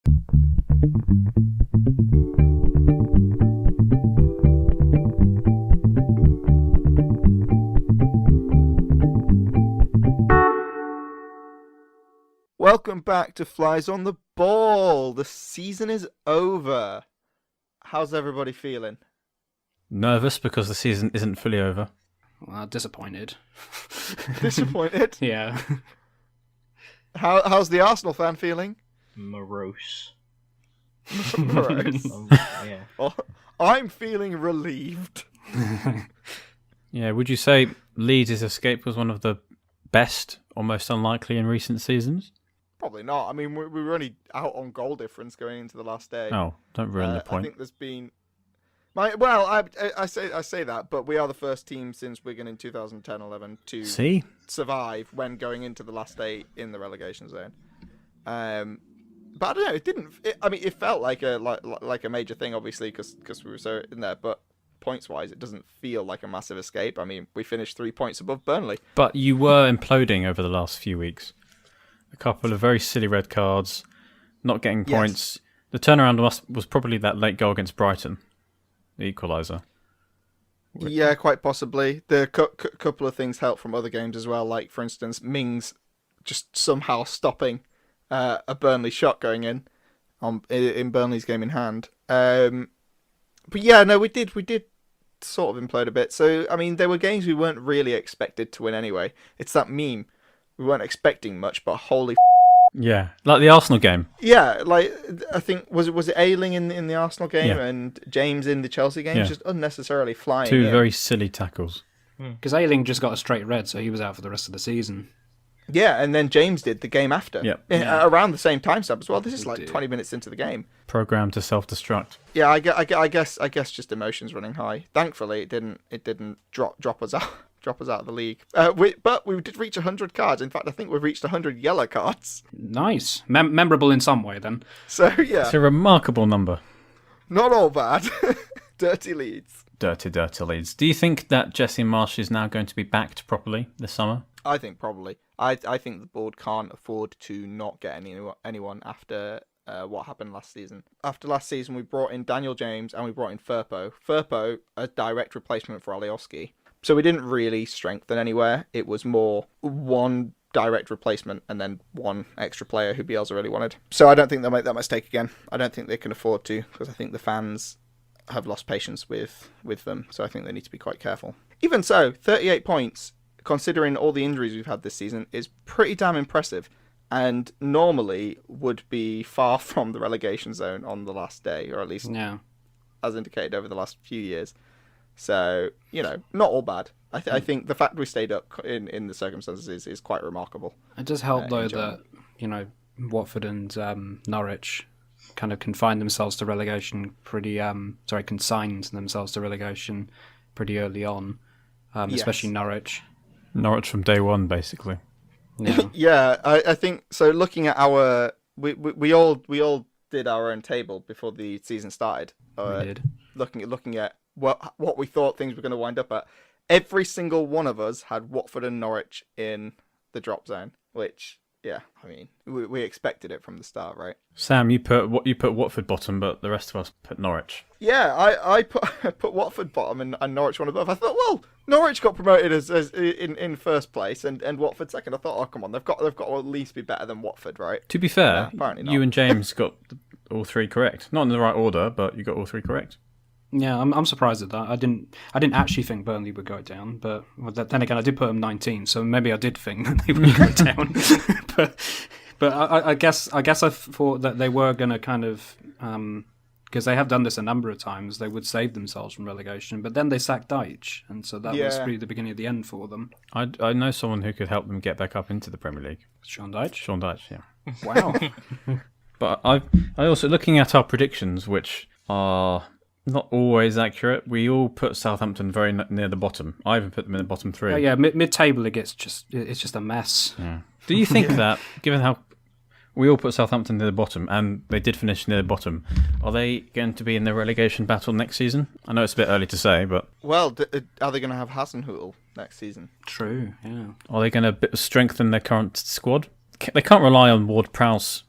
Welcome back to Flies on the Ball. The season is over. How's everybody feeling? Nervous because the season isn't fully over. Well, disappointed. Disappointed? Yeah. How's the Arsenal fan feeling? Morose. Morose. Yeah. Oh, I'm feeling relieved. Yeah, would you say Leeds' escape was one of the best or most unlikely in recent seasons? Probably not. I mean, we were only out on goal difference going into the last day. Oh, don't ruin the point. I think there's been... I say that, but we are the first team since Wigan in 2010-11 to survive when going into the last day in the relegation zone. But I don't know. It felt like a major thing, obviously, because we were so in there. But points-wise, it doesn't feel like a massive escape. I mean, we finished 3 points above Burnley. But you were imploding over the last few weeks. A couple of very silly red cards, not getting points. Yes. The turnaround was probably that late goal against Brighton, the equaliser. Yeah, quite possibly. The couple of things helped from other games as well, like, for instance, Mings just somehow stopping a Burnley shot going in Burnley's game in hand. But yeah, no, we did sort of implode a bit. So, I mean, there were games we weren't really expected to win anyway. It's that meme. We weren't expecting much, but holy yeah, like the Arsenal game. Yeah, like, I think, was it Ayling in the Arsenal game and James in the Chelsea game? Just unnecessarily flying Two very silly tackles. Because Ayling just got a straight red, so he was out for the rest of the season. Yeah, and then James did the game after. Yep. Around the same time stamp as well. This is like 20 minutes into the game. Programmed to self-destruct. Yeah, I guess just emotions running high. Thankfully, it didn't drop us out. Drop us out of the league. But we did reach 100 cards. In fact, I think we've reached 100 yellow cards. Nice. Memorable in some way, then. So, yeah. It's a remarkable number. Not all bad. Dirty Leeds. Dirty Leeds. Do you think that Jesse Marsch is now going to be backed properly this summer? I think probably. I think the board can't afford to not get anyone after what happened last season. After last season, we brought in Daniel James and we brought in Firpo. Firpo, a direct replacement for Alioski. So we didn't really strengthen anywhere. It was more one direct replacement and then one extra player who Bielsa really wanted. So I don't think they'll make that mistake again. I don't think they can afford to, because I think the fans have lost patience with them. So I think they need to be quite careful. Even so, 38 points, considering all the injuries we've had this season, is pretty damn impressive. And normally would be far from the relegation zone on the last day, or at least as indicated over the last few years. So, not all bad. I think the fact we stayed up in the circumstances is quite remarkable. It does help, though, that, Watford and Norwich kind of consigned themselves to relegation pretty early on, especially Norwich. Norwich from day one, basically. Yeah, yeah. I think so. Looking at our, we all did our own table before the season started. We did. Looking at what we thought things were going to wind up at. Every single one of us had Watford and Norwich in the drop zone, which, yeah, I mean, we expected it from the start, right? Sam, you put Watford bottom, but the rest of us put Norwich. Yeah, I put Watford bottom and Norwich one above. I thought, well, Norwich got promoted as in first place and Watford second. I thought, oh, come on, they've got to at least be better than Watford, right? To be fair, apparently not. You and James got all three correct. Not in the right order, but you got all three correct. Yeah, I'm surprised at that. I didn't actually think Burnley would go down, but then again, I did put them 19, so maybe I did think that they would go down. but I guess I thought that they were going to kind of, because they have done this a number of times, they would save themselves from relegation. But then they sacked Deitch, and so that was really the beginning of the end for them. I know someone who could help them get back up into the Premier League. Sean Deitch? Sean Deitch, yeah. Wow. But I also, looking at our predictions, which are not always accurate, we all put Southampton very near the bottom. I even put them in the bottom three. Oh, yeah, mid-table it's just a mess. Yeah. Do you think that, given how we all put Southampton near the bottom, and they did finish near the bottom, are they going to be in the relegation battle next season? I know it's a bit early to say, but... Well, are they going to have Hasenhüttl next season? True, yeah. Are they going to strengthen their current squad? They can't rely on Ward-Prowse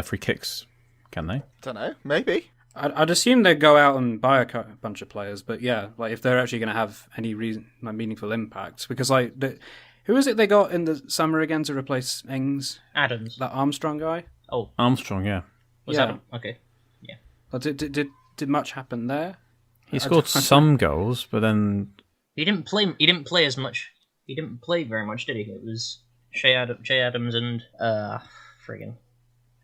free kicks can they? Don't know. Maybe. I'd assume they'd go out and buy a bunch of players, but yeah, like if they're actually going to have any meaningful impact, because who is it they got in the summer again to replace Ings? Adams. That Armstrong guy. Oh, Armstrong, yeah. was Yeah. Adam? Okay. Yeah. But did much happen there? He scored some goals, but then He didn't play. He didn't play as much. He didn't play very much, did he? It was Shay Adams and friggin'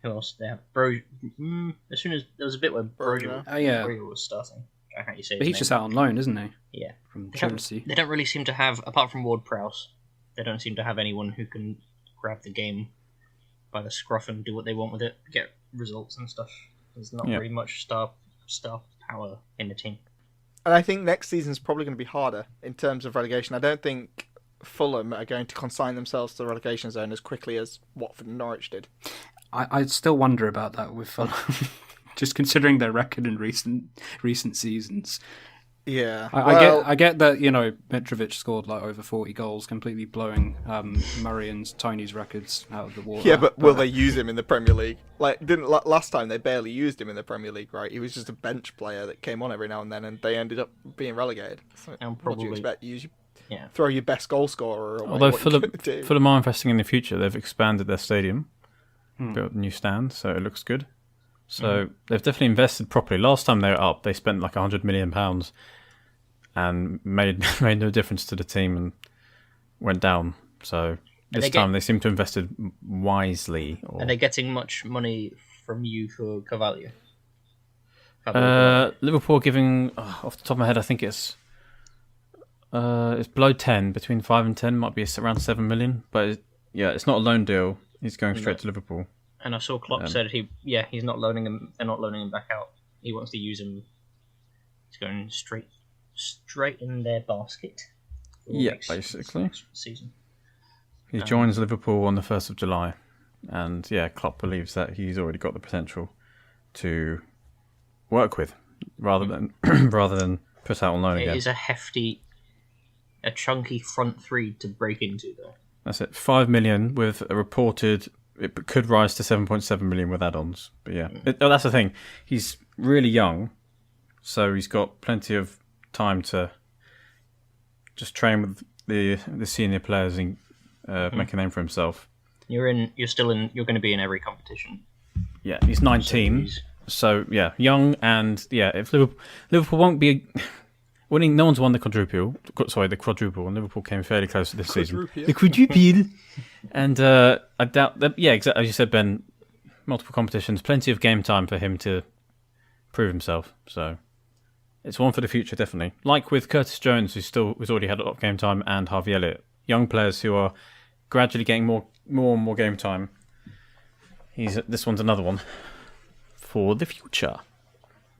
who else? They have as soon as there was a bit where Broja. Oh yeah, Broja was starting. I can't you say. but his he's just name. out on loan, isn't he? Yeah. From They don't, Chelsea. they don't really seem to have, apart from Ward Prowse, they don't seem to have anyone who can grab the game by the scruff and do what they want with it, get results and stuff. There's not very much star power in the team. And I think next season's probably going to be harder in terms of relegation. I don't think Fulham are going to consign themselves to the relegation zone as quickly as Watford and Norwich did. I still wonder about that with Fulham, just considering their record in recent seasons. Yeah, I get that Mitrovic scored like over 40 goals, completely blowing Murray and Tiny's records out of the water. Yeah, but will they use him in the Premier League? Last time they barely used him in the Premier League, right? He was just a bench player that came on every now and then, and they ended up being relegated. So And what do you probably- expect? Yeah. Throw your best goal scorer away. although what are you gonna do? Fulham are investing in the future, they've expanded their stadium, built a new stand, so it looks good. So they've definitely invested properly. Last time they were up, they spent like £100 million and made no difference to the team and went down. So this time they seem to have invested wisely. Are they getting much money from you for Carvalho? Liverpool giving, off the top of my head, I think it's below 10, between 5 and 10, might be around 7 million. But it's not a loan deal. He's going straight to Liverpool. And I saw Klopp said he's not loaning him. They're not loaning him back out. He wants to use him. He's going straight in their basket. Basically. Season. He joins Liverpool on the 1st of July. And Klopp believes that he's already got the potential to work with rather than put out on loan again. It is a chunky front three to break into, though. That's it. 5 million with a reported. It could rise to 7.7 million with add-ons. But that's the thing. He's really young, so he's got plenty of time to just train with the senior players and make a name for himself. You're going to be in every competition. Yeah, he's 19. So young, and if Liverpool won't be winning, no one's won the quadruple. Sorry, the quadruple, and Liverpool came fairly close to this season. The quadruple, and I doubt that. Yeah, exactly as you said, Ben. Multiple competitions, plenty of game time for him to prove himself. So it's one for the future, definitely. Like with Curtis Jones, who's already had a lot of game time, and Harvey Elliott, young players who are gradually getting more and more game time. This one's another one for the future.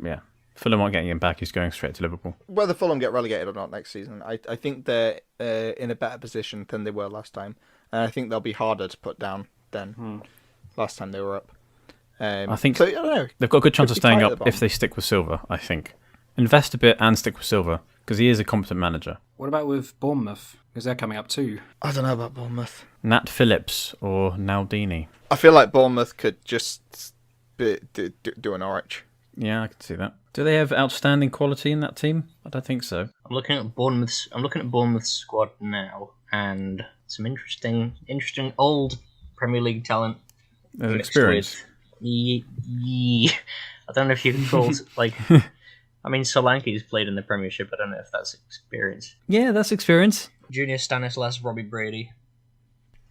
Yeah. Fulham aren't getting him back. He's going straight to Liverpool. Whether Fulham get relegated or not next season, I think they're in a better position than they were last time. And I think they'll be harder to put down than last time they were up. I think so. I don't know. They've got a good chance of staying tight at up the if they stick with Silva, I think. Invest a bit and stick with Silva, because he is a competent manager. What about with Bournemouth? Because they're coming up too. I don't know about Bournemouth. Nat Phillips or Naldini. I feel like Bournemouth could just do an Norwich. Yeah, I can see that. Do they have outstanding quality in that team? I don't think so. I'm looking at Bournemouth's squad now, and some interesting old Premier League talent. There's experience. I don't know if you can call like. I mean, Solanke's played in the Premiership. I don't know if that's experience. Yeah, that's experience. Junior Stanislas, Robbie Brady.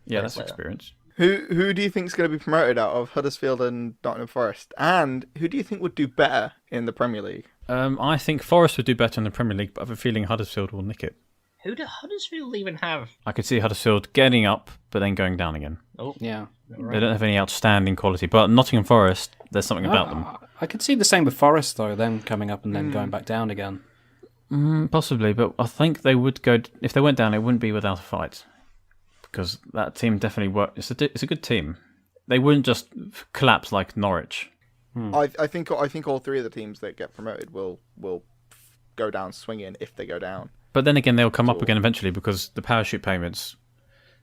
Yeah, that's like that. experience. Who do you think is going to be promoted out of Huddersfield and Nottingham Forest? And who do you think would do better in the Premier League? I think Forest would do better in the Premier League, but I have a feeling Huddersfield will nick it. Who do Huddersfield even have? I could see Huddersfield getting up, but then going down again. Oh, Yeah. They don't have any outstanding quality, but Nottingham Forest, there's something about them. I could see the same with Forest, though, them coming up and then going back down again. Possibly, but I think they would go. If they went down, it wouldn't be without a fight, because that team definitely worked. It's a good team. They wouldn't just collapse like Norwich. I think all three of the teams that get promoted will go down swinging if they go down. But then again, they'll come up again eventually, because the parachute payments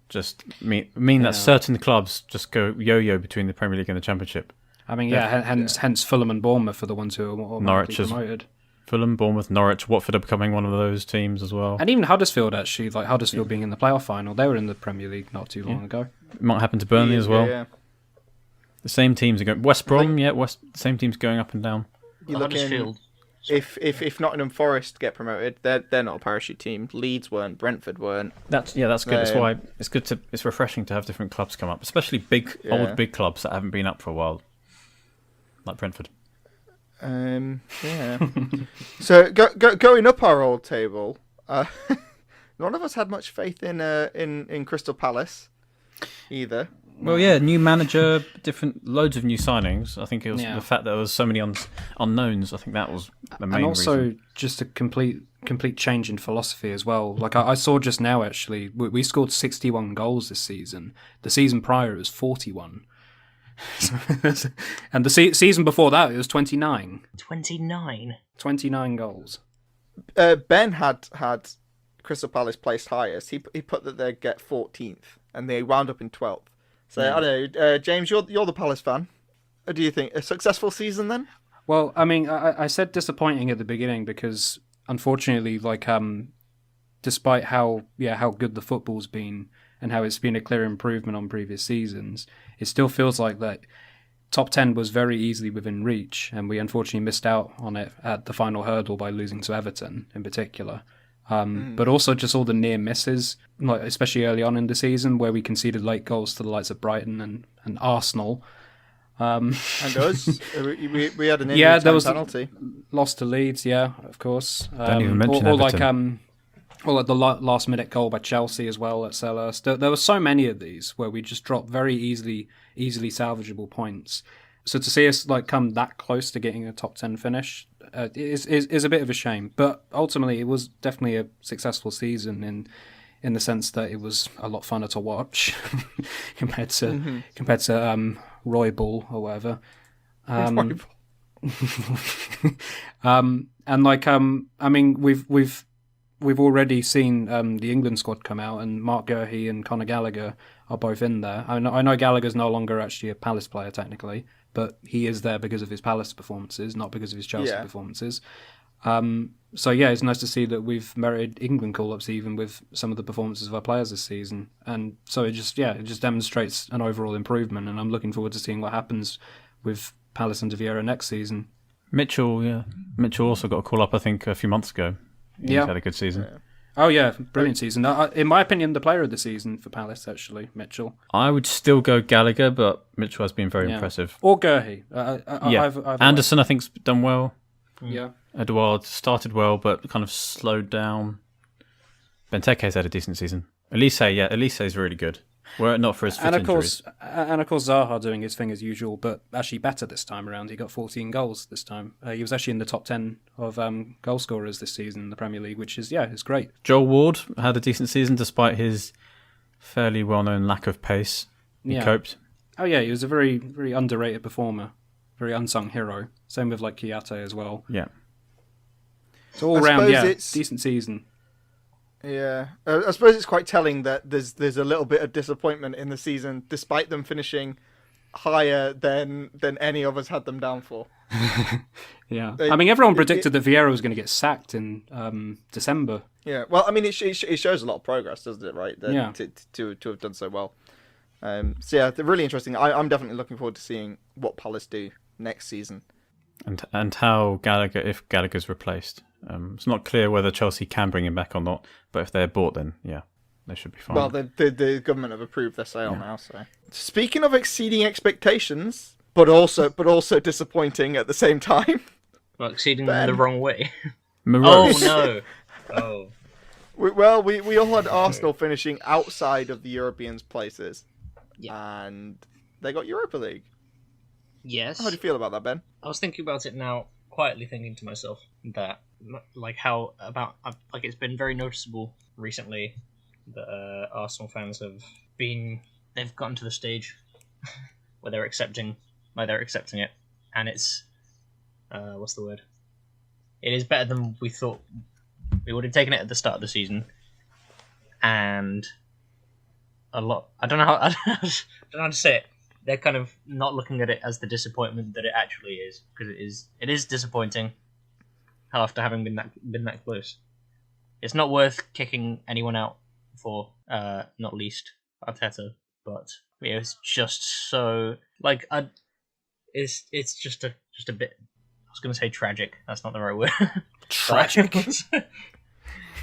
just mean that certain clubs just go yo-yo between the Premier League and the Championship. I mean, hence Fulham and Bournemouth are the ones who are automatically promoted. Fulham, Bournemouth, Norwich, Watford are becoming one of those teams as well. And even Huddersfield, actually, like Huddersfield being in the playoff final, they were in the Premier League not too long ago. It might happen to Burnley as well. Yeah. The same teams are going. West Brom, same teams going up and down. Huddersfield. If Nottingham Forest get promoted, they're not a parachute team. Leeds weren't, Brentford weren't. That's good. That's why it's refreshing to have different clubs come up, especially old big clubs that haven't been up for a while, like Brentford. Yeah. So going up our old table, none of us had much faith in Crystal Palace either. Well, yeah, new manager, loads of new signings. I think it was the fact that there was so many unknowns. I think that was the main reason. And also just a complete change in philosophy as well. Like I saw just now, actually, we scored 61 goals this season. The season prior, it was 41. And the season before that, it was 29. 29 goals. Ben had Crystal Palace placed highest. He put that they'd get 14th, and they wound up in 12th. So I don't know, James, you're the Palace fan. What do you think? A successful season then? Well, I mean, I said disappointing at the beginning because unfortunately, like, despite how good the football's been and how it's been a clear improvement on previous seasons, it still feels like that top 10 was very easily within reach, and we unfortunately missed out on it at the final hurdle by losing to Everton in particular. But also just all the near misses, like especially early on in the season where we conceded late goals to the likes of Brighton and Arsenal. And us, we had an injury there was penalty. Lost to Leeds, of course. Don't even mention Everton. Like the last minute goal by Chelsea as well at Selhurst. There were so many of these where we just dropped very easily salvageable points. So to see us like come that close to getting a top 10 finish is a bit of a shame. But ultimately, it was definitely a successful season in the sense that it was a lot funner to watch compared to Roy Bull or whatever. And like I mean we've already seen the England squad come out, and Mark Gurhey and Conor Gallagher are both in there. I know Gallagher's no longer actually a Palace player technically, but he is there because of his Palace performances, not because of his Chelsea performances. So yeah, it's nice to see that we've merited England call-ups even with some of the performances of our players this season. And so it just demonstrates an overall improvement, and I'm looking forward to seeing what happens with Palace under Vieira next season. Mitchell also got a call-up, I think, a few months ago. He's had a good season. Yeah. Oh yeah, brilliant season. In my opinion, the player of the season for Palace, actually, Mitchell. I would still go Gallagher, but Mitchell has been very impressive. Or Gurhey. Anderson, I think, has done well. Yeah. Edouard started well, but kind of slowed down. Benteke's had a decent season. Elise is really good. Were it not for his foot injuries. And of course, Zaha doing his thing as usual, but actually better this time around. He got 14 goals this time. He was actually in the top 10 of goal scorers this season in the Premier League, which is it's great. Joel Ward had a decent season despite his fairly well-known lack of pace. He coped. Oh yeah, he was a very, very underrated performer, very unsung hero. Same with like Kiyate as well. Yeah. So all round, decent season. Yeah, I suppose it's quite telling that there's a little bit of disappointment in the season, despite them finishing higher than any of us had them down for. Yeah, I mean, everyone predicted that Vieira was going to get sacked in December. Yeah, well, I mean, it shows a lot of progress, doesn't it? Right? To have done so well. So yeah, they're really interesting. I'm definitely looking forward to seeing what Palace do next season. And how if Gallagher's replaced. It's not clear whether Chelsea can bring him back or not, but if they're bought, then they should be fine. Well, the government have approved their sale now. So, speaking of exceeding expectations, but also disappointing at the same time. Well, exceeding them the wrong way. Morose. Oh no! We all had Arsenal finishing outside of the Europeans' places, and they got Europa League. Yes. How do you feel about that, Ben? I was thinking about it now, quietly thinking to myself that, it's been very noticeable recently that Arsenal fans they've gotten to the stage where they're accepting it, and it's what's the word? It is better than we thought. We would have taken it at the start of the season, and a lot. I don't know how to say it. they're kind of not looking at it as the disappointment that it actually is, because it is disappointing after having been that close. It's not worth kicking anyone out for, not least Arteta, but it's just so like it's just a bit. I was going to say tragic. That's not the right word. Tragic. Tragic.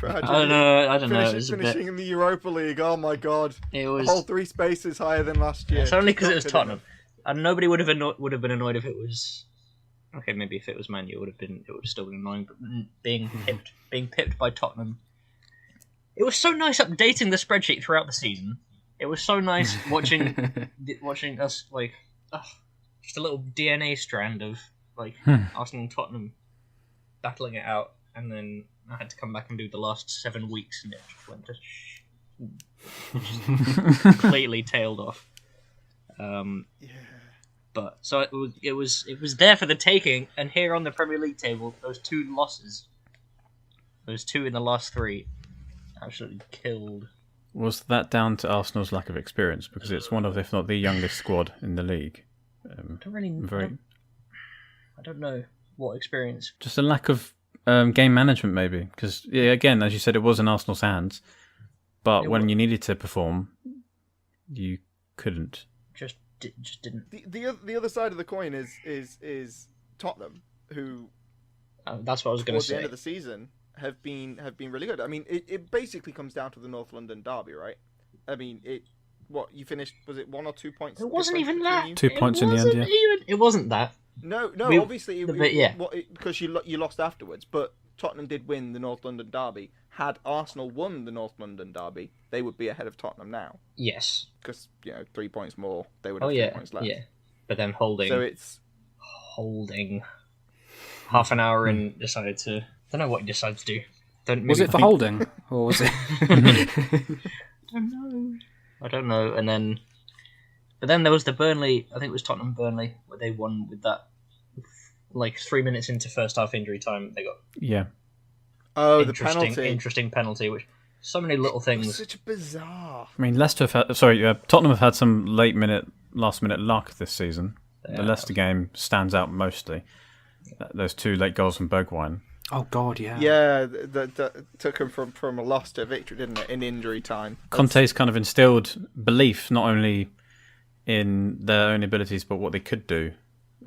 I don't know. It was Finishing in the Europa League. Oh my god! It was a whole 3 spaces higher than last year. It's only because it was Tottenham, and nobody would have been annoyed if it was. Okay, maybe if it was Man U, it would have still been annoying. But being pipped by Tottenham, it was so nice updating the spreadsheet throughout the season. It was so nice watching us like just a little DNA strand of like Arsenal and Tottenham battling it out, and then I had to come back and do the last 7 weeks, and it just went completely tailed off. But so it was there for the taking, and here on the Premier League table, those 2 losses, those 2 in the last 3, absolutely killed. Was that down to Arsenal's lack of experience? Because it's one of, if not the youngest squad in the league. I don't know what experience. Just a lack of game management, maybe. Because, again, as you said, it was in Arsenal's hands. But when you needed to perform, you couldn't. Just didn't. The other side of the coin is Tottenham, who that's what I was going to say. Towards the end of the season, have been really good. I mean, it basically comes down to the North London derby, right? I mean, you finished? Was it 1 or 2 points? It wasn't even that. 2 points in the end, yeah. It wasn't that. No, obviously, because you lost afterwards. But Tottenham did win the North London derby. Had Arsenal won the North London derby, they would be ahead of Tottenham now. Yes, because 3 points more, they would have 3 points left. Yeah, but then holding. So it's holding half an hour and decided to. I don't know what he decided to do. Was it for holding, or was it? I don't know. But then there was the Burnley. I think it was Tottenham Burnley where they won with that. Like 3 minutes into first half injury time, they got the penalty. Interesting penalty, which so many little things. Such a bizarre. I mean, Tottenham have had some last minute luck this season. The Leicester game stands out mostly. Those 2 late goals from Bergwijn. Oh God, yeah. Yeah, that took him from a loss to a victory, didn't it? In injury time. Conte's kind of instilled belief not only in their own abilities but what they could do.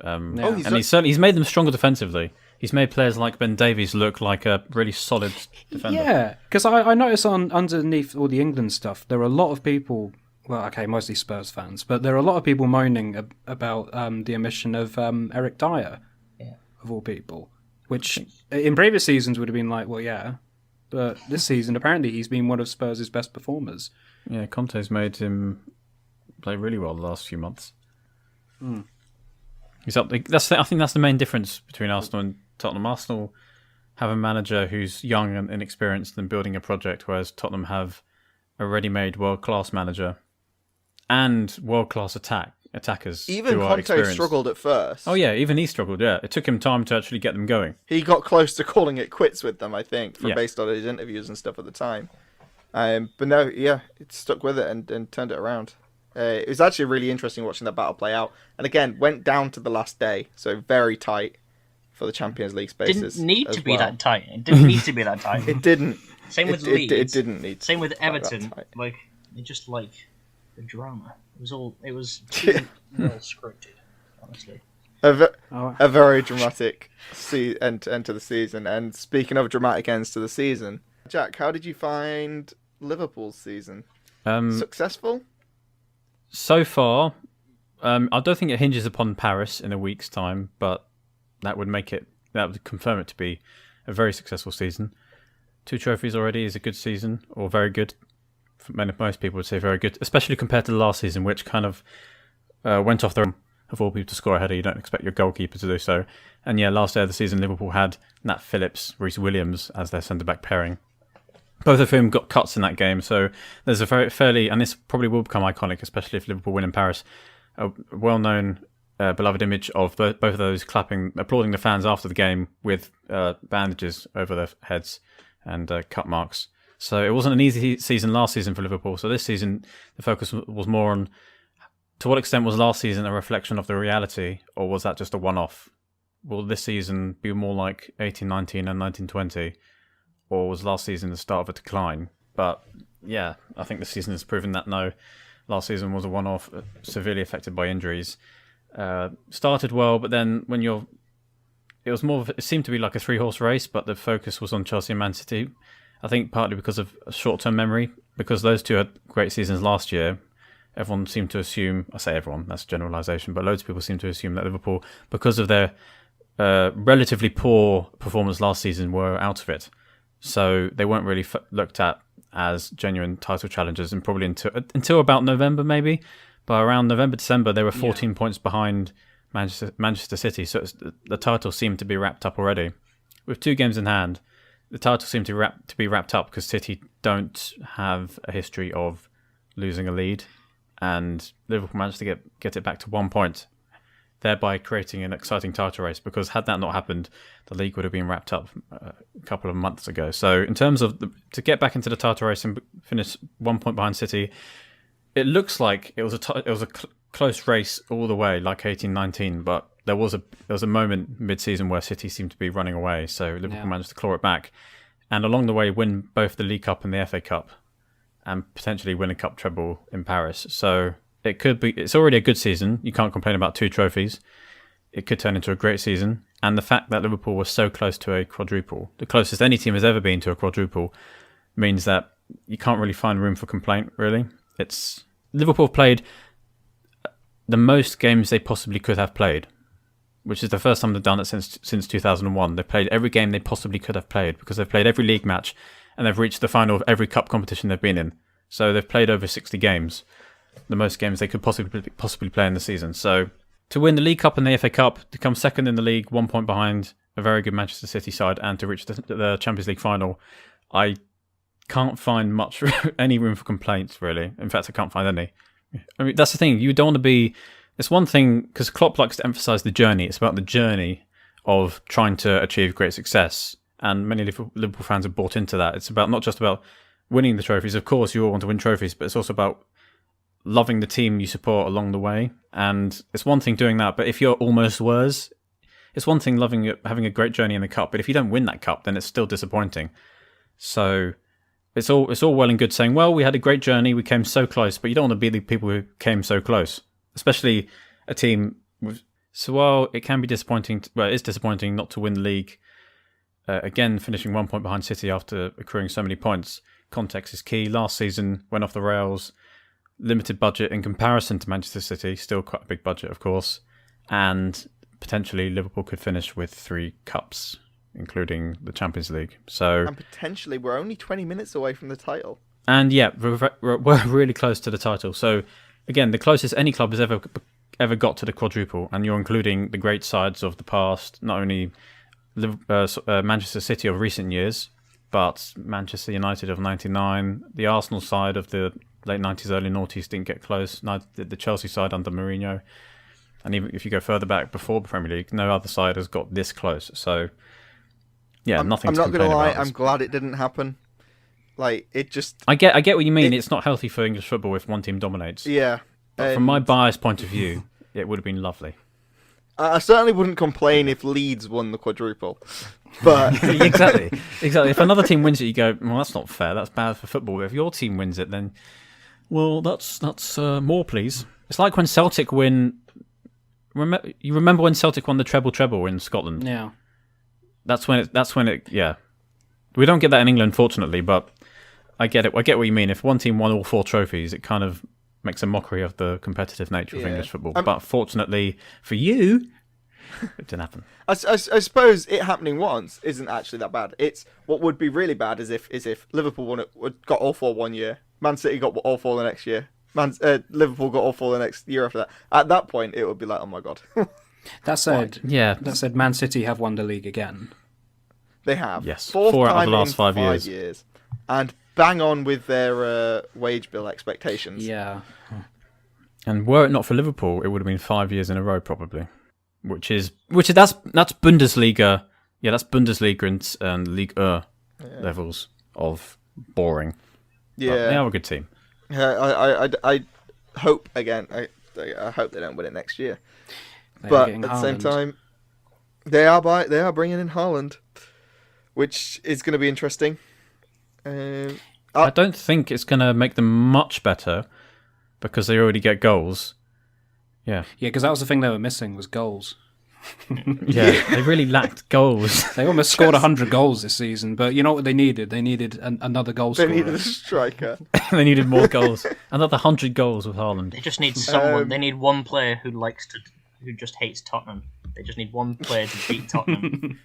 He's made them stronger defensively. He's made players like Ben Davies look like a really solid defender. Yeah, because I noticed underneath all the England stuff, there are a lot of people. Well, okay, mostly Spurs fans, but there are a lot of people moaning about the omission of Eric Dyer, of all people. Which in previous seasons would have been like, well, yeah. But this season, apparently, he's been one of Spurs' best performers. Yeah, Conte's made him play really well the last few months. He's up. I think that's the main difference between Arsenal and Tottenham. Arsenal have a manager who's young and inexperienced and building a project, whereas Tottenham have a ready-made world-class manager and world-class attackers. Even who are Conte experienced. Struggled at first. Oh yeah, even he struggled. Yeah, it took him time to actually get them going. He got close to calling it quits with them, I think, based on his interviews and stuff at the time. But no, it stuck with it and turned it around. It was actually really interesting watching that battle play out. And again, went down to the last day, so very tight for the Champions League spaces. Didn't need to be that tight. It didn't need to be that tight. It didn't. Same with Leeds. It didn't need to. Same with Everton. Like they just like the drama. It was too well scripted, honestly. A very dramatic end to the season. And speaking of dramatic ends to the season, Jack, how did you find Liverpool's season? Successful? So far, I don't think it hinges upon Paris in a week's time, but that would confirm it to be a very successful season. 2 trophies already is a good season, or very good. Most people would say very good, especially compared to the last season, which kind of went off the of all people to score a header. You don't expect your goalkeeper to do so. And last day of the season, Liverpool had Nat Phillips, Reece Williams as their centre-back pairing. Both of whom got cuts in that game, so there's a fairly, and this probably will become iconic, especially if Liverpool win in Paris, a well-known, beloved image of both of those applauding the fans after the game with bandages over their heads and cut marks. So it wasn't an easy season last season for Liverpool. So this season, the focus was more on To what extent was last season a reflection of the reality, or was that just a one-off? Will this season be more like 18-19 and 19-20, or was last season the start of a decline? But yeah, I think this season has proven that no, last season was a one-off, severely affected by injuries. Started well, but then it seemed to be like a 3-horse race, but the focus was on Chelsea and Man City. I think partly because of short-term memory, because those two had great seasons last year. Everyone seemed to assume, I say everyone, that's a generalisation, but loads of people seem to assume that Liverpool, because of their relatively poor performance last season, were out of it. So they weren't really looked at as genuine title challengers, and probably until about November maybe. But around November, December, they were 14 points behind Manchester City, so the title seemed to be wrapped up already. With 2 games in hand, the title seemed to be wrapped up because City don't have a history of losing a lead, and Liverpool managed to get it back to 1 point, thereby creating an exciting title race, because had that not happened, the league would have been wrapped up a couple of months ago. So in terms of to get back into the title race and finish 1 point behind City, it looks like it was a close race all the way, like 18-19, but there was a moment mid-season where City seemed to be running away, so Liverpool managed to claw it back, and along the way win both the League Cup and the FA Cup, and potentially win a cup treble in Paris. So it's already a good season. You can't complain about 2 trophies. It could turn into a great season, and the fact that Liverpool was so close to a quadruple, the closest any team has ever been to a quadruple, means that you can't really find room for complaint, really. Liverpool have played the most games they possibly could have played, which is the first time they've done it since 2001. They've played every game they possibly could have played, because they've played every league match and they've reached the final of every cup competition they've been in. So they've played over 60 games, the most games they could possibly play in the season. So to win the League Cup and the FA Cup, to come second in the league, 1 point behind a very good Manchester City side, and to reach the Champions League final, I can't find any room for complaints, really. In fact, I can't find any. I mean, that's the thing. You don't want to be... It's one thing, because Klopp likes to emphasise the journey. It's about the journey of trying to achieve great success. And many Liverpool fans have bought into that. It's not just about winning the trophies. Of course, you all want to win trophies, but it's also about loving the team you support along the way. And it's one thing doing that, but if you're almost worse, it's one thing having a great journey in the cup, but if you don't win that cup, then it's still disappointing. So it's all well and good saying, well, we had a great journey, we came so close, but you don't want to be the people who came so close, especially a team with... So while it can be disappointing, it is disappointing not to win the league, again, finishing 1 point behind City after accruing so many points, context is key. Last season went off the rails, limited budget in comparison to Manchester City, still quite a big budget, of course, and potentially Liverpool could finish with 3 cups, including the Champions League. And potentially we're only 20 minutes away from the title. And yeah, we're really close to the title. So again, the closest any club has ever got to the quadruple, and you're including the great sides of the past, not only Manchester City of recent years, but Manchester United of '99, the Arsenal side of the late 90s, early noughties didn't get close, the Chelsea side under Mourinho, and even if you go further back before the Premier League, no other side has got this close. So yeah, nothing I'm to not complain gonna lie, about. I'm glad it didn't happen. Like, it just... I get what you mean. It's not healthy for English football if one team dominates. Yeah. But from my biased point of view, it would have been lovely. I certainly wouldn't complain if Leeds won the quadruple. But exactly. If another team wins it, you go, well, that's not fair. That's bad for football. But if your team wins it, then, well, that's more, please. It's like when Celtic win. You remember when Celtic won the treble in Scotland? Yeah. That's when it. Yeah. We don't get that in England, fortunately, but I get it. I get what you mean. If one team won all 4 trophies, it kind of makes a mockery of the competitive nature of English football. But fortunately for you, it didn't happen. I suppose it happening once isn't actually that bad. It's what would be really bad is if Liverpool got all 4 one year, Man City got all 4 the next year, Liverpool got all 4 the next year after that. At that point, it would be like, oh my god. That said, Man City have won the league again. They have. Yes, 4th 4 out of time the last in 5 years. And bang on with their wage bill expectations. Yeah. And were it not for Liverpool, it would have been 5 years in a row, probably. That's Bundesliga. Yeah, that's Bundesliga and Ligue 1 levels of boring. Yeah, but they are a good team. I hope again. I hope they don't win it next year. They are But getting at the same Haaland. time, they are bringing in Haaland, which is going to be interesting. I don't think it's going to make them much better because they already get goals. Yeah. Yeah, because that was the thing they were missing was goals. Yeah, they really lacked goals. They almost scored 100 goals this season, but you know what they needed? They needed another goal They scorer. needed a striker. They needed more goals. Another 100 goals with Haaland. They just need someone. They need one player who just hates Tottenham. They just need one player to beat Tottenham,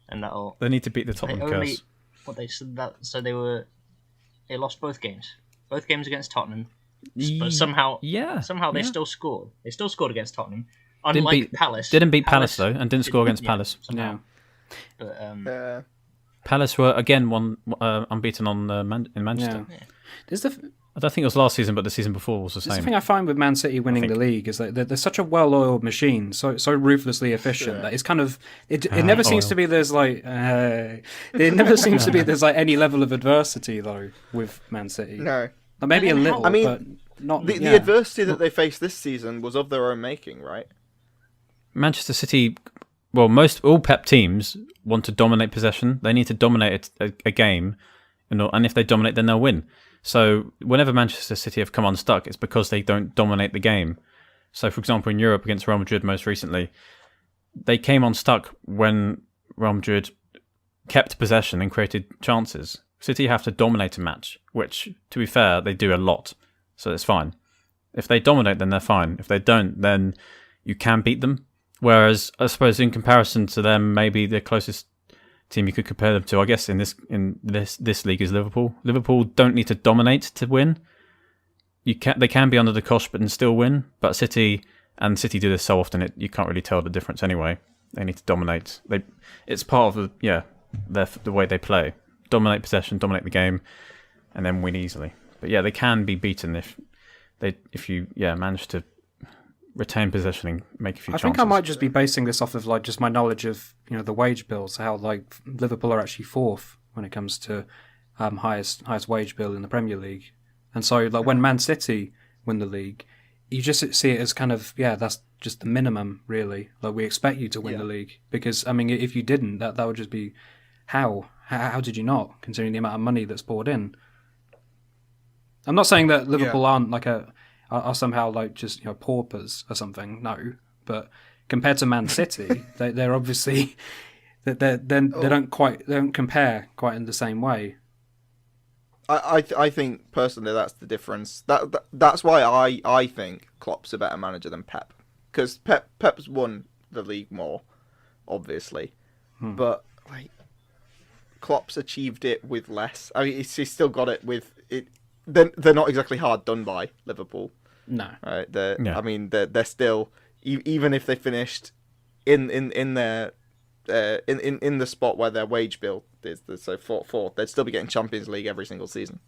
and that'll. They need to beat the Tottenham curse. What they said that so they lost both games against Tottenham, but somehow they still scored. They still scored against Tottenham. Unlike Palace, didn't beat Palace though, and didn't score against Palace. Yeah. But Palace were again unbeaten in Manchester. Yeah. There's the I don't think it was last season, but the season before was the That's the same. thing I find with Man City winning the league is that they're such a well-oiled machine, so ruthlessly efficient that it's kind of it never seems to be there's like it never seems to be there's like any level of adversity though with Man City. No, Maybe a little, I mean, but not the adversity that they faced this season was of their own making, right? Manchester City, well, all Pep teams want to dominate possession. They need to dominate a game, and if they dominate, then they'll win. So whenever Manchester City have come unstuck, it's because they don't dominate the game. So, for example, in Europe against Real Madrid most recently, they came unstuck when Real Madrid kept possession and created chances. City have to dominate a match, which, to be fair, they do a lot. So it's fine. If they dominate, then they're fine. If they don't, then you can beat them. Whereas, I suppose, in comparison to them, maybe the closest team you could compare them to, I guess, in this league is Liverpool. Liverpool don't need to dominate to win. They can be under the cosh but still win. But City do this so often, you can't really tell the difference anyway. They need to dominate. It's part of the way they play. Dominate possession, dominate the game, and then win easily. But yeah, they can be beaten if you manage to retain possession and make a few chances. I think I might just be basing this off of like just my knowledge of the wage bills, how like Liverpool are actually fourth when it comes to highest wage bill in the Premier League, and so like when Man City win the league, you just see it as kind of that's just the minimum really. Like we expect you to win the league because I mean if you didn't, that would just be how did you not, considering the amount of money that's poured in. I'm not saying that Liverpool aren't like are somehow like just paupers or something. No, but compared to Man City, they're obviously they don't compare quite in the same way. I think personally that's the difference. That's why I think Klopp's a better manager than Pep, because Pep's won the league more, obviously, but like Klopp's achieved it with less. I mean, he's still got it with it. They're not exactly hard done by, Liverpool. No, right? I mean, they're still, even if they finished in their in the spot where their wage bill is, so fourth, they'd still be getting Champions League every single season,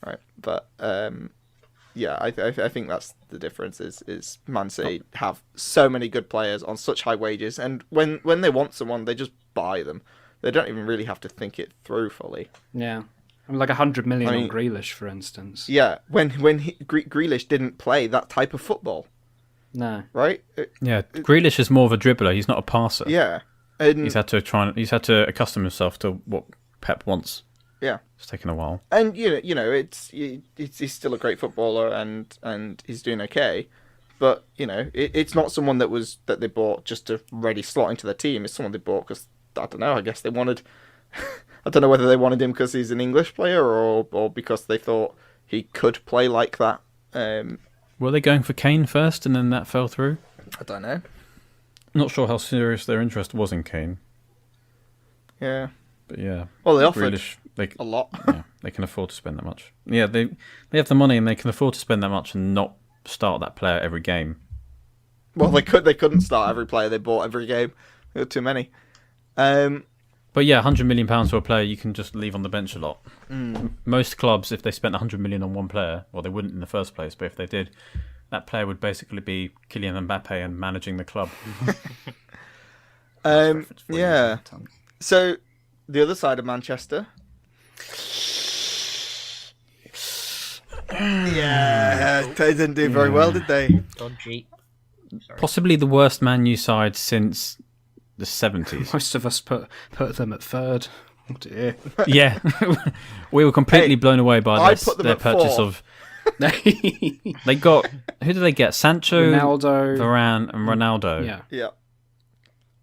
right? But I think that's the difference. Is Man City have so many good players on such high wages, and when they want someone, they just buy them. They don't even really have to think it through fully. Yeah. I mean, like 100 million on Grealish, for instance. Yeah, when Grealish didn't play that type of football. No. Right? Grealish is more of a dribbler. He's not a passer. Yeah. And he's had to accustom himself to what Pep wants. Yeah. It's taken a while. And he's still a great footballer and he's doing okay. But, it's not someone that they bought just to ready slot into the team. It's someone they bought because, I don't know, I guess they wanted... I don't know whether they wanted him because he's an English player or because they thought he could play like that. Were they going for Kane first and then that fell through? I don't know. Not sure how serious their interest was in Kane. Yeah. But yeah. Well, they offered Grealish, a lot. Yeah, they can afford to spend that much. Yeah, they have the money and they can afford to spend that much and not start that player every game. Well, they couldn't start every player they bought every game. There were too many. But yeah, £100 million for a player you can just leave on the bench a lot. Most clubs, if they spent £100 million on one player, well, they wouldn't in the first place, but if they did, that player would basically be Kylian Mbappe and managing the club. Yeah. So, the other side of Manchester. Yeah, they didn't do very well, did they? Dodgy. Sorry. Possibly the worst Man U side since the 70s. Most of us put them at third. Oh dear. Yeah. We were completely blown away by their purchase fourth. of... They got... Who did they get? Sancho, Ronaldo, Varane and Ronaldo. Yeah. Yeah.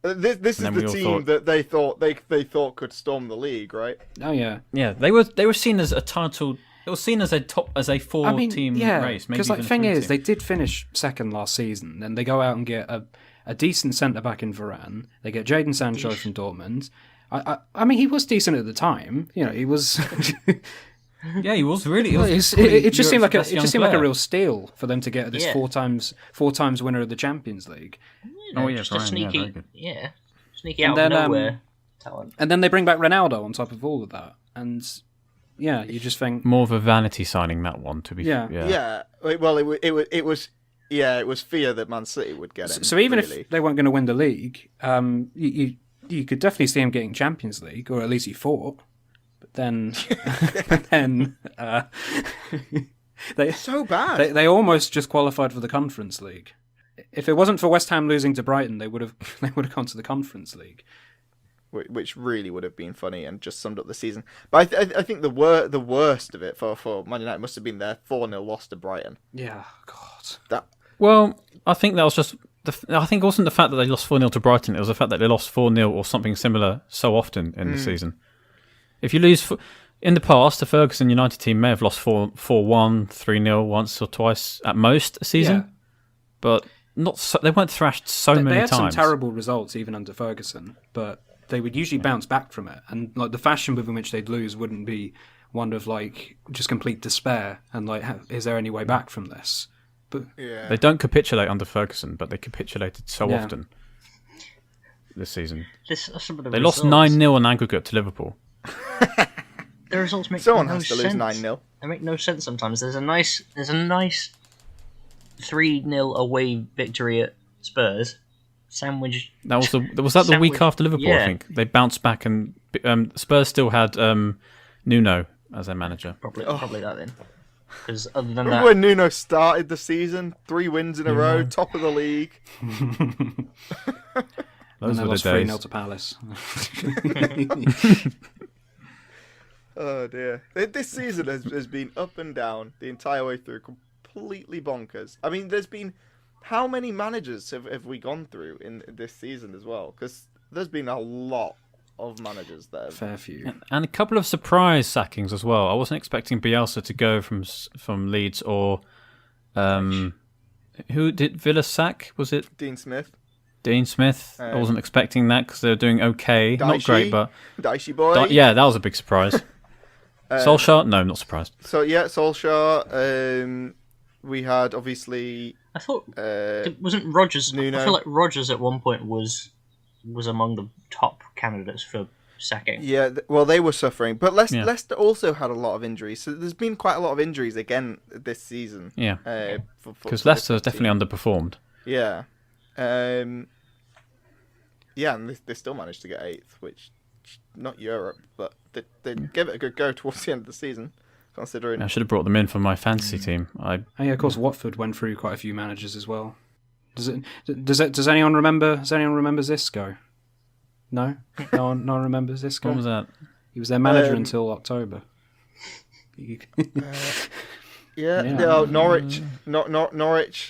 This is And then the we all team thought- that they thought could storm the league, right? Oh yeah. Yeah, they were seen as a title... It was seen as a 4-team race. Because Maybe the thing even a is, 3-team. they did finish second last season, and they go out and get a decent centre back in Varane. They get Jadon Sancho from Dortmund. I mean, he was decent at the time. You know, he was. Yeah, he was really... It just seemed like Europe's best young a player. real steal for them to get this Yeah. four times winner of the Champions League. Oh, yeah, just a Brian, yeah, sneaky, very good. sneaky And out of then, nowhere talent. And then they bring back Ronaldo on top of all of that, and yeah, you just think, More of a vanity signing, that one, to be Yeah. Yeah. Well, it was fear that Man City would get him. so even really. if they weren't going to win the league, you could definitely see him getting Champions League, or at least he thought. But then, they so bad. they almost just qualified for the Conference League. If it wasn't for West Ham losing to Brighton, they would have gone to the Conference League. Which really would have been funny and just summed up the season. But I think the worst of it for Man United must have been their 4-0 loss to Brighton. Yeah, God. That Well, I think that was just... I think it wasn't the fact that they lost 4-0 to Brighton, it was the fact that they lost 4-0 or something similar so often in the season. If you lose... In the past, the Ferguson United team may have lost 4-1, 3-0 once or twice at most a season. Yeah. But not so, they weren't thrashed so many They had times. some terrible results even under Ferguson, but they would usually bounce back from it. And like the fashion within which they'd lose wouldn't be one of like just complete despair and like, is there any way back from this? But yeah. They don't capitulate under Ferguson, but they capitulated so Yeah. often this season. Some of the They results, lost 9-0 on aggregate to Liverpool. The results make Someone no has to lose sense. 9-0. They make no sense sometimes. There's a nice 3-0 away victory at Spurs. Sandwich. That was the week Sandwich- after Liverpool, yeah. I think. They bounced back and Spurs still had Nuno as their manager. Probably that then. Because other than Remember that, when Nuno started the season? 3 wins in a row, top of the league. Those and were they the lost 3-0 days. to Palace. Oh dear. This season has been up and down the entire way through, completely bonkers. I mean, there's been... How many managers have we gone through in this season as well? Because there's been a lot of managers there. Fair few. And a couple of surprise sackings as well. I wasn't expecting Bielsa to go from Leeds or... who did Villa sack? Was it Dean Smith. Dean Smith? I wasn't expecting that because they were doing okay. Not Dicey. great, but... Dicey boy. Yeah, that was a big surprise. Solskjaer? No, not surprised. So yeah, Solskjaer. We had obviously... I thought wasn't Rodgers. Nuno. I feel like Rodgers at one point was among the top candidates for sacking. Yeah, well, they were suffering. But Yeah. Leicester also had a lot of injuries. So there's been quite a lot of injuries again this season. Yeah. Because Because Leicester has definitely underperformed. Yeah. Yeah, and they still managed to get 8th, which... Not Europe, but they gave it a good go towards the end of the season, considering... I should have brought them in for my fantasy team. Oh yeah, of course, Watford went through quite a few managers as well. Does anyone remember Zisco? No? No one remembers Zisco? What was that? He was their manager until October. Yeah. Norwich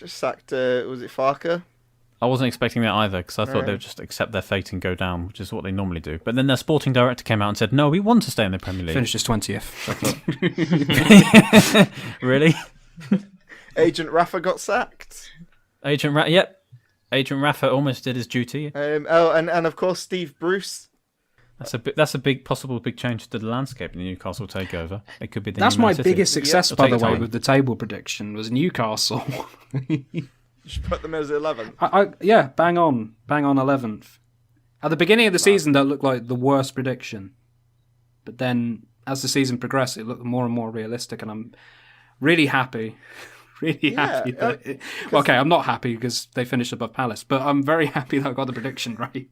sacked, was it Farker? I wasn't expecting that either because I thought they would just accept their fate and go down, which is what they normally do. But then their sporting director came out and said, no, we want to stay in the Premier League. Finished as 20th. Really? Agent Rafa got sacked. Agent Rafa almost did his duty. And of course Steve Bruce. That's a possible big change to the landscape in the Newcastle takeover. It could be the That's new my Man City. biggest success, It'll by take the way, time. with the table prediction was Newcastle. You should put them as 11th. Yeah, bang on 11th. At the beginning of the season, that looked like the worst prediction. But then, as the season progressed, it looked more and more realistic, and I'm really happy. Happy that okay, I'm not happy because they finished above Palace, but I'm very happy that I got the prediction right.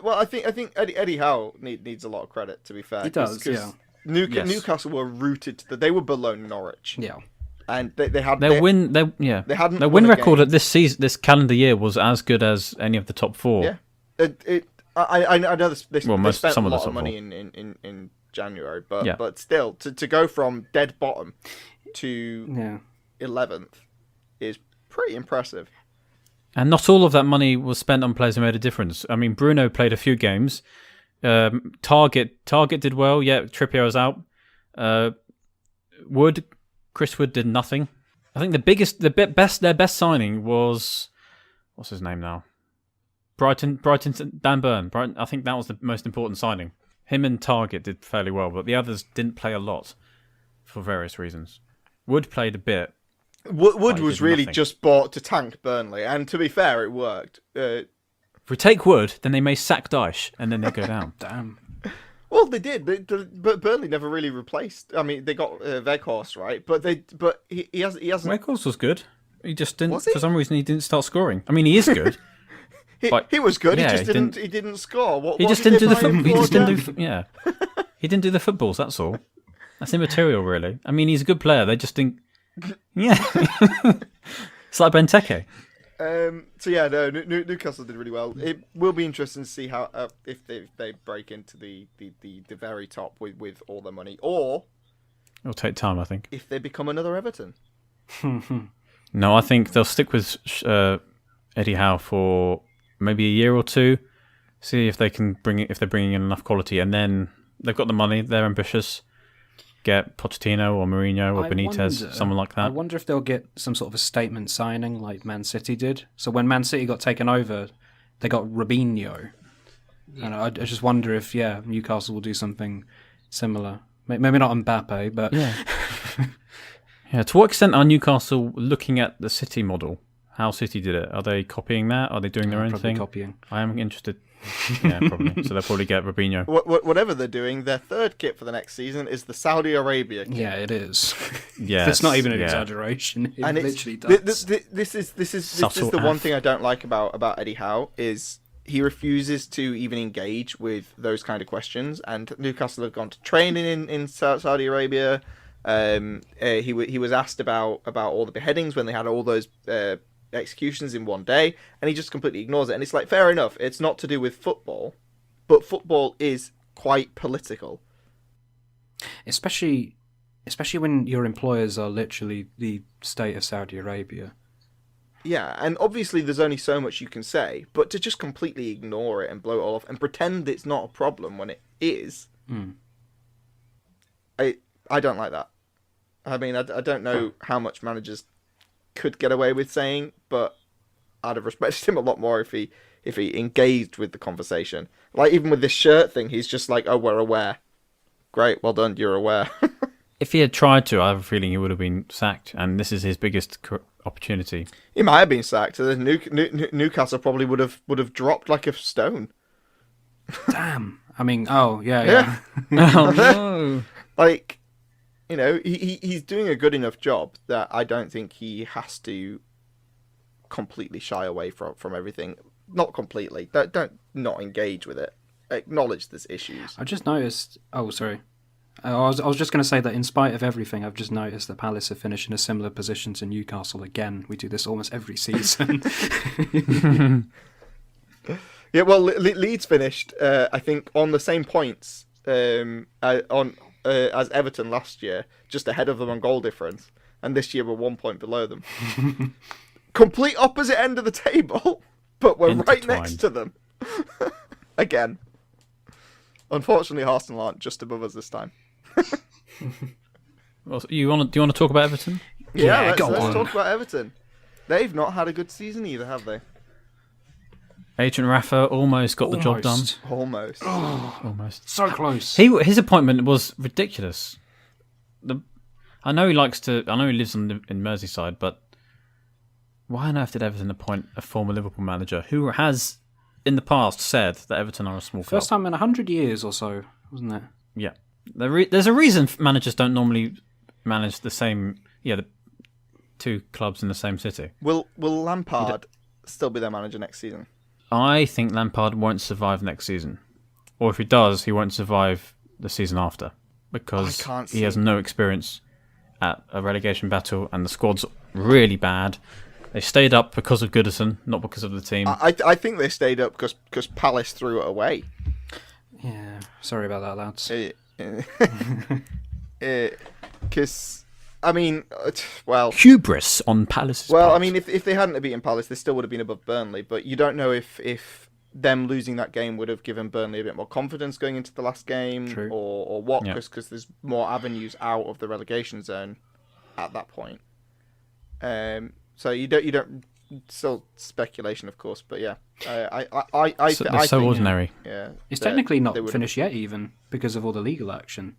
Well, I think Eddie Howe needs a lot of credit, to be fair. He does, yeah. Yes. Newcastle were rooted to they were below Norwich. Yeah. And they had They hadn't their win won a record game. at this calendar year was as good as any of the top four. Yeah, I know they spent some a of the lot top of money four. in January, but Yeah. but still to go from dead bottom to 11th is pretty impressive. And not all of that money was spent on players who made a difference. I mean, Bruno played a few games. Target did well. Yeah, Trippier was out. Chris Wood did nothing. I think their best signing was, what's his name now? Brighton, Dan Burn. I think that was the most important signing. Him and Target did fairly well, but the others didn't play a lot for various reasons. Wood played a bit. Wood was really nothing. just bought to tank Burnley, and to be fair, it worked. If we take Wood, then they may sack Dyche, and then they go down. Damn. Well, they did, but Burnley never really replaced. I mean, they got Weghorst, right? But he hasn't. Weghorst was good. He just didn't. Was he? For some reason, he didn't start scoring. I mean, he is good. He was good. Yeah, he just didn't. He didn't score. He just didn't do the football. He just didn't do. Yeah, he didn't do the footballs. That's all. That's immaterial, really. I mean, he's a good player. They just didn't. Yeah, it's like Benteke. So yeah, no, Newcastle did really well. It will be interesting to see how if they break into the very top with all their money, or It'll take time, I think. if they become another Everton. No, I think they'll stick with Eddie Howe for maybe a year or two. See if they can if they're bringing in enough quality, and then they've got the money. They're ambitious. Get Pochettino or Mourinho or Benitez, someone like that. I wonder if they'll get some sort of a statement signing like Man City did. So when Man City got taken over, they got Robinho. Yeah. And I just wonder if, Newcastle will do something similar. Maybe not Mbappe, but... Yeah. Yeah. To what extent are Newcastle looking at the City model? How City did it? Are they copying that? Are they doing their own probably thing? copying. I am interested. Yeah, probably. So they'll probably get Robinho. Whatever they're doing, their third kit for the next season is the Saudi Arabia kit. Yeah, it is. Yes, It's not even an exaggeration. It And literally does. This is Subtle the one af. thing I don't like about Eddie Howe is he refuses to even engage with those kind of questions. And Newcastle have gone to training in Saudi Arabia. He was asked about all the beheadings when they had all those executions in one day, and he just completely ignores it. And it's like, fair enough, it's not to do with football, but football is quite political. Especially when your employers are literally the state of Saudi Arabia. Yeah, and obviously there's only so much you can say, but to just completely ignore it and blow it all off and pretend it's not a problem when it is, I don't like that. I mean, I don't know how much managers could get away with saying, but I'd have respected him a lot more if he engaged with the conversation. Like, even with this shirt thing, he's just like, oh, we're aware. Great, well done, you're aware. If he had tried to, I have a feeling he would have been sacked, and this is his biggest opportunity. He might have been sacked, and then Newcastle probably would have dropped like a stone. Damn. I mean, yeah. Oh no! Like, you know, he's doing a good enough job that I don't think he has to completely shy away from everything. Not completely. Don't not engage with it. Acknowledge there's issues. I just noticed... Oh, sorry. I was just going to say that in spite of everything, I've just noticed that Palace have finished in a similar position to Newcastle again. We do this almost every season. Yeah, well, Leeds finished, I think, on the same points as Everton last year, just ahead of them on goal difference, and this year we're 1 point below them. Complete opposite end of the table, but we're right next to them. Again. Unfortunately, Arsenal aren't just above us this time. Well, do you want to talk about Everton? Yeah, let's go on. talk about Everton. They've not had a good season either, have they? Agent Rafa almost got the job done. Almost. Almost. So close. His appointment was ridiculous. I know he lives in Merseyside, but why on earth did Everton appoint a former Liverpool manager who has, in the past, said that Everton are a small club? First time in 100 years or so, wasn't it? Yeah. There's a reason managers don't normally manage the same, the two clubs in the same city. Will Lampard still be their manager next season? I think Lampard won't survive next season. Or if he does, he won't survive the season after. because I can't he see. has no experience at a relegation battle, and the squad's really bad. They stayed up because of Goodison, not because of the team. I think they stayed up because Palace threw it away. Yeah, sorry about that, lads. Because, I mean, well... Hubris on Palace's Well, part. I mean, if they hadn't beaten Palace, they still would have been above Burnley, but you don't know if them losing that game would have given Burnley a bit more confidence going into the last game, True. or what, Yeah. because there's more avenues out of the relegation zone at that point. So you don't still speculation, of course, but yeah, I They're so think, ordinary. Yeah, It's that technically not they would- finished yet, even because of all the legal action.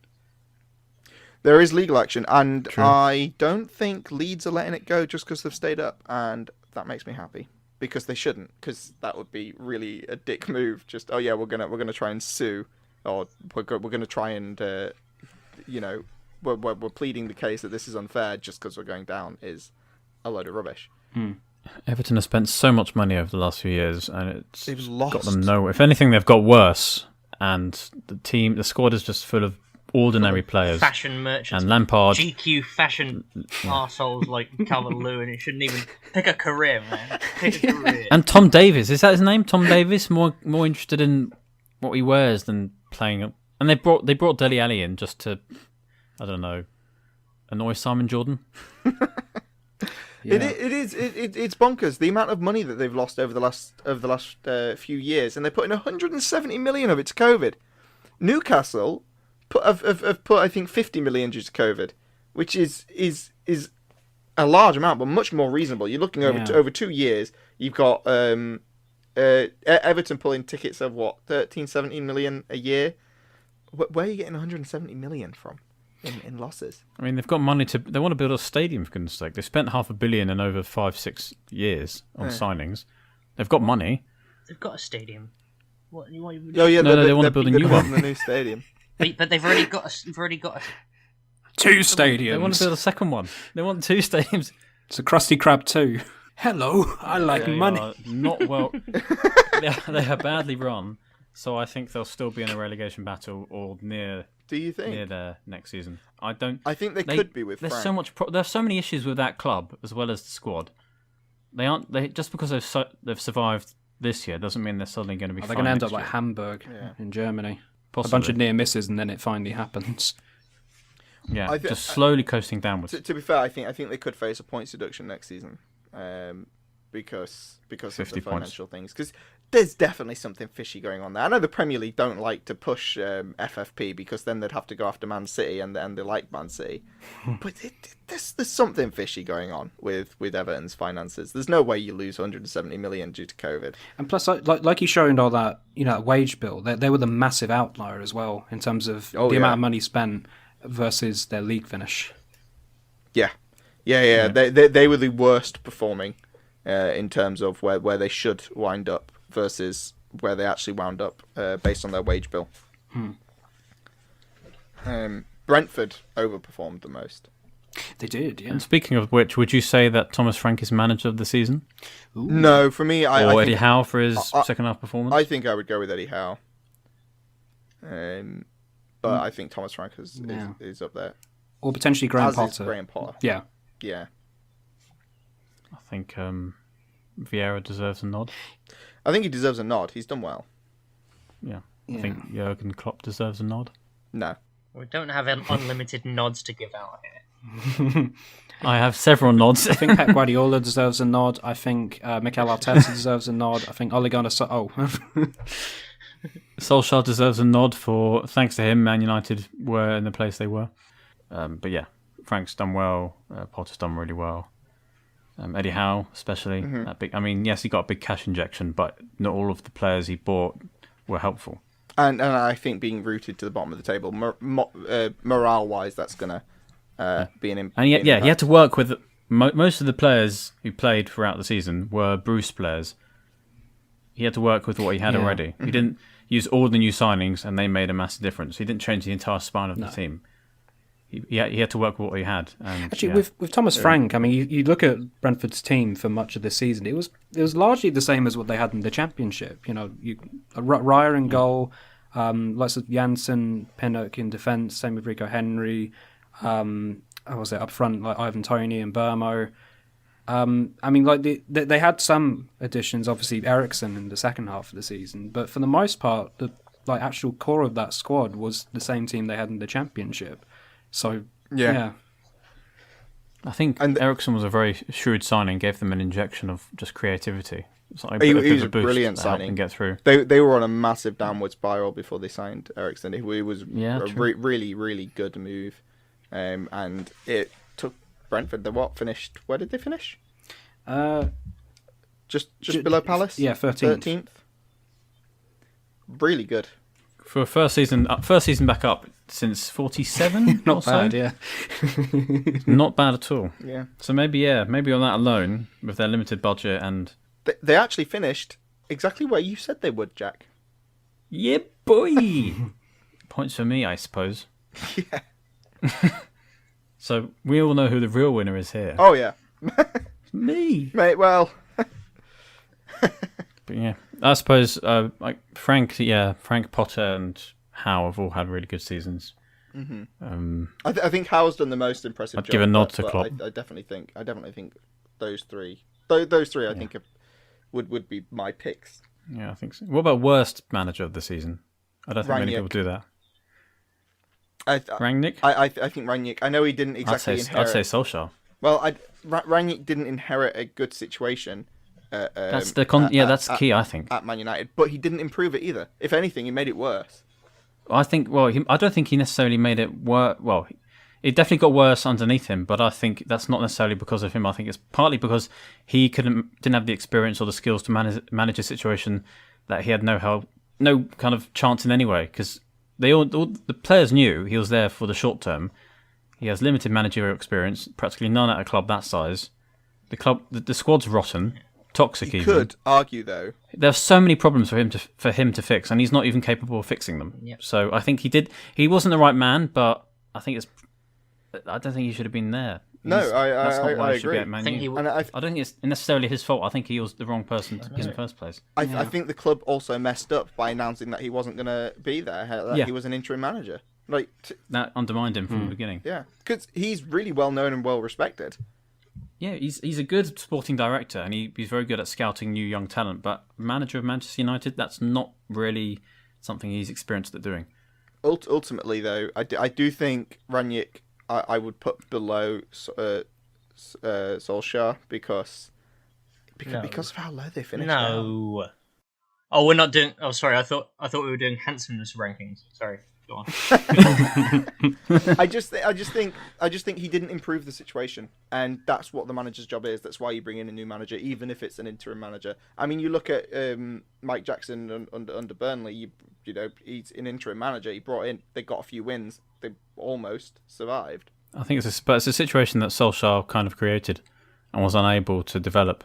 There is legal action, and True. I don't think Leeds are letting it go just because they've stayed up, and that makes me happy because they shouldn't, because that would be really a dick move. Just we're gonna try and sue, or we're gonna try and we're pleading the case that this is unfair just because we're going down is a load of rubbish. Everton have spent so much money over the last few years, and it's They've got lost. them nowhere. If anything, they've got worse. And the squad is just full of ordinary players. Fashion merchants. And Lampard. GQ fashion arseholes like Calvert-Lewin. It shouldn't even... Pick a career, man. Pick a career. And Tom Davies, is that his name? Tom Davies, more interested in what he wears than playing. And they brought Dele Alli in just to, I don't know, annoy Simon Jordan. Yeah. It's bonkers the amount of money that they've lost over the last few years, and they put in 170 million of it to COVID. Newcastle have put I think 50 million due to COVID, which is a large amount, but much more reasonable. You're looking over 2 years. You've got Everton pulling tickets of 13, 17 million a year. Where are you getting 170 million from in losses? I mean, they've got money they want to build a stadium, for goodness sake. They spent $500 million in over 5-6 years on signings. They've got money. They've got a stadium. What? they want to build a new one. The new stadium. But they've already got a... Two stadiums. They want to build a second one. They want 2 stadiums. It's a Krusty Krab 2. Hello, I like They money. are not well. They are badly run, so I think they'll still be in a relegation battle or near. Do you think? Near there next season? I don't. I think they could be with There's Frank. so much. There's so many issues with that club as well as the squad. They aren't. They just because they've survived this year doesn't mean they're suddenly going to be. They're fine going to end next up like year. Hamburg in Germany. Possibly. A bunch of near misses, and then it finally happens. Yeah, just slowly coasting downwards. To be fair, I think they could face a points deduction next season, because of 50 the points. financial things. Because there's definitely something fishy going on there. I know the Premier League don't like to push FFP because then they'd have to go after Man City, and they like Man City. But there's something fishy going on with Everton's finances. There's no way you lose 170 million due to COVID. And plus, like you showed all that, wage bill, they were the massive outlier as well in terms of the amount of money spent versus their league finish. Yeah. They were the worst performing in terms of where they should wind up versus where they actually wound up based on their wage bill. Brentford overperformed the most. They did, yeah. And speaking of which, would you say that Thomas Frank is manager of the season, Ooh. No, for me, I or Eddie think, Howe for his second half performance? I think I would go with Eddie Howe. But I think Thomas Frank is up there. Or potentially Graham As Potter. is Graham Potter. Yeah. Yeah. I think Vieira deserves a nod. I think he deserves a nod. He's done well. Yeah. I think Jurgen Klopp deserves a nod. No. We don't have unlimited nods to give out here. I have several nods. I think Pep Guardiola deserves a nod. I think Mikel Arteta deserves a nod. I think Ole Gunnar Solskjaer deserves a nod for, thanks to him, Man United were in the place they were. But yeah, Frank's done well. Potter's done really well. Eddie Howe, especially. That big. I mean, yes, he got a big cash injection, but not all of the players he bought were helpful. And I think being rooted to the bottom of the table, morale-wise, that's going to be an impact. And he had to work with most of the players who played throughout the season were Bruce players. He had to work with what he had already. He didn't use all the new signings, and they made a massive difference. He didn't change the entire spine of the team. He had to work with what he had. And, Actually, with Thomas Frank, I mean, you look at Brentford's team for much of this season. It was largely the same as what they had in the Championship. Raya in goal, Lots of Janssen, Pinnock in defence, same with Rico Henry. Up front, like Ivan Toney and Burmo. I mean, like they had some additions, obviously Ericsson in the second half of the season, but for the most part, the actual core of that squad was the same team they had in the Championship. So yeah. I think Ericsson was a very shrewd signing, gave them an injection of just creativity. He was a brilliant signing. Get through. They were on a massive downward spiral before they signed Ericsson. It was a really, really good move. And it took Brentford. Finished? Where did they finish? Just below Palace. Yeah, 13th. Really good for a first season back up since 47. Not bad, yeah. Not bad at all. Yeah. So maybe on that alone, with their limited budget and they actually finished exactly where you said they would, Jack. Yeah, boy. Points for me, I suppose. Yeah. So we all know who the real winner is here. Oh yeah. Me. Mate, well. But yeah, I suppose Frank Potter and Howe have all had really good seasons. Mm-hmm. I think Howe's done the most impressive job. I'd give a nod to Klopp. I definitely think those three. Those three, I think, would be my picks. Yeah, I think so. What about worst manager of the season? I don't think many Rangnick. people do that. Rangnick? I think Rangnick. I know he didn't exactly inherit. I'd say Solskjaer. Well, Rangnick didn't inherit a good situation. That's key, I think. At Man United, but he didn't improve it either. If anything, he made it worse. I think. Well, I don't think he necessarily made it worse. Well, it definitely got worse underneath him, but I think that's not necessarily because of him. I think it's partly because he didn't have the experience or the skills to manage a situation that he had no kind of chance in anyway. Because all the players knew he was there for the short term. He has limited managerial experience, practically none at a club that size. The squad's rotten. Toxic. You could argue though there's so many problems for him to fix, and he's not even capable of fixing them. Yep. So I think he wasn't the right man, but I don't think he should have been there. That's not why I agree. I don't think it's necessarily his fault. I think he was the wrong person to be in the first place. I think the club also messed up by announcing that he wasn't going to be there. He was an interim manager. That undermined him from the beginning. Yeah, because he's really well known and well respected. Yeah, he's a good sporting director, and he's very good at scouting new young talent. But manager of Manchester United, that's not really something he's experienced at doing. Ultimately, though, I do think Rangnick I would put below Solskjaer because of how low they finished. No. Out. Oh, we're not doing. Oh, sorry. I thought we were doing handsomeness rankings. Sorry. Go on. I just think he didn't improve the situation, and that's what the manager's job is. That's why you bring in a new manager, even if it's an interim manager. I mean, you look at Mike Jackson under Burnley. You know, he's an interim manager. He brought in. They got a few wins. They almost survived. I think it's a situation that Solskjaer kind of created and was unable to develop.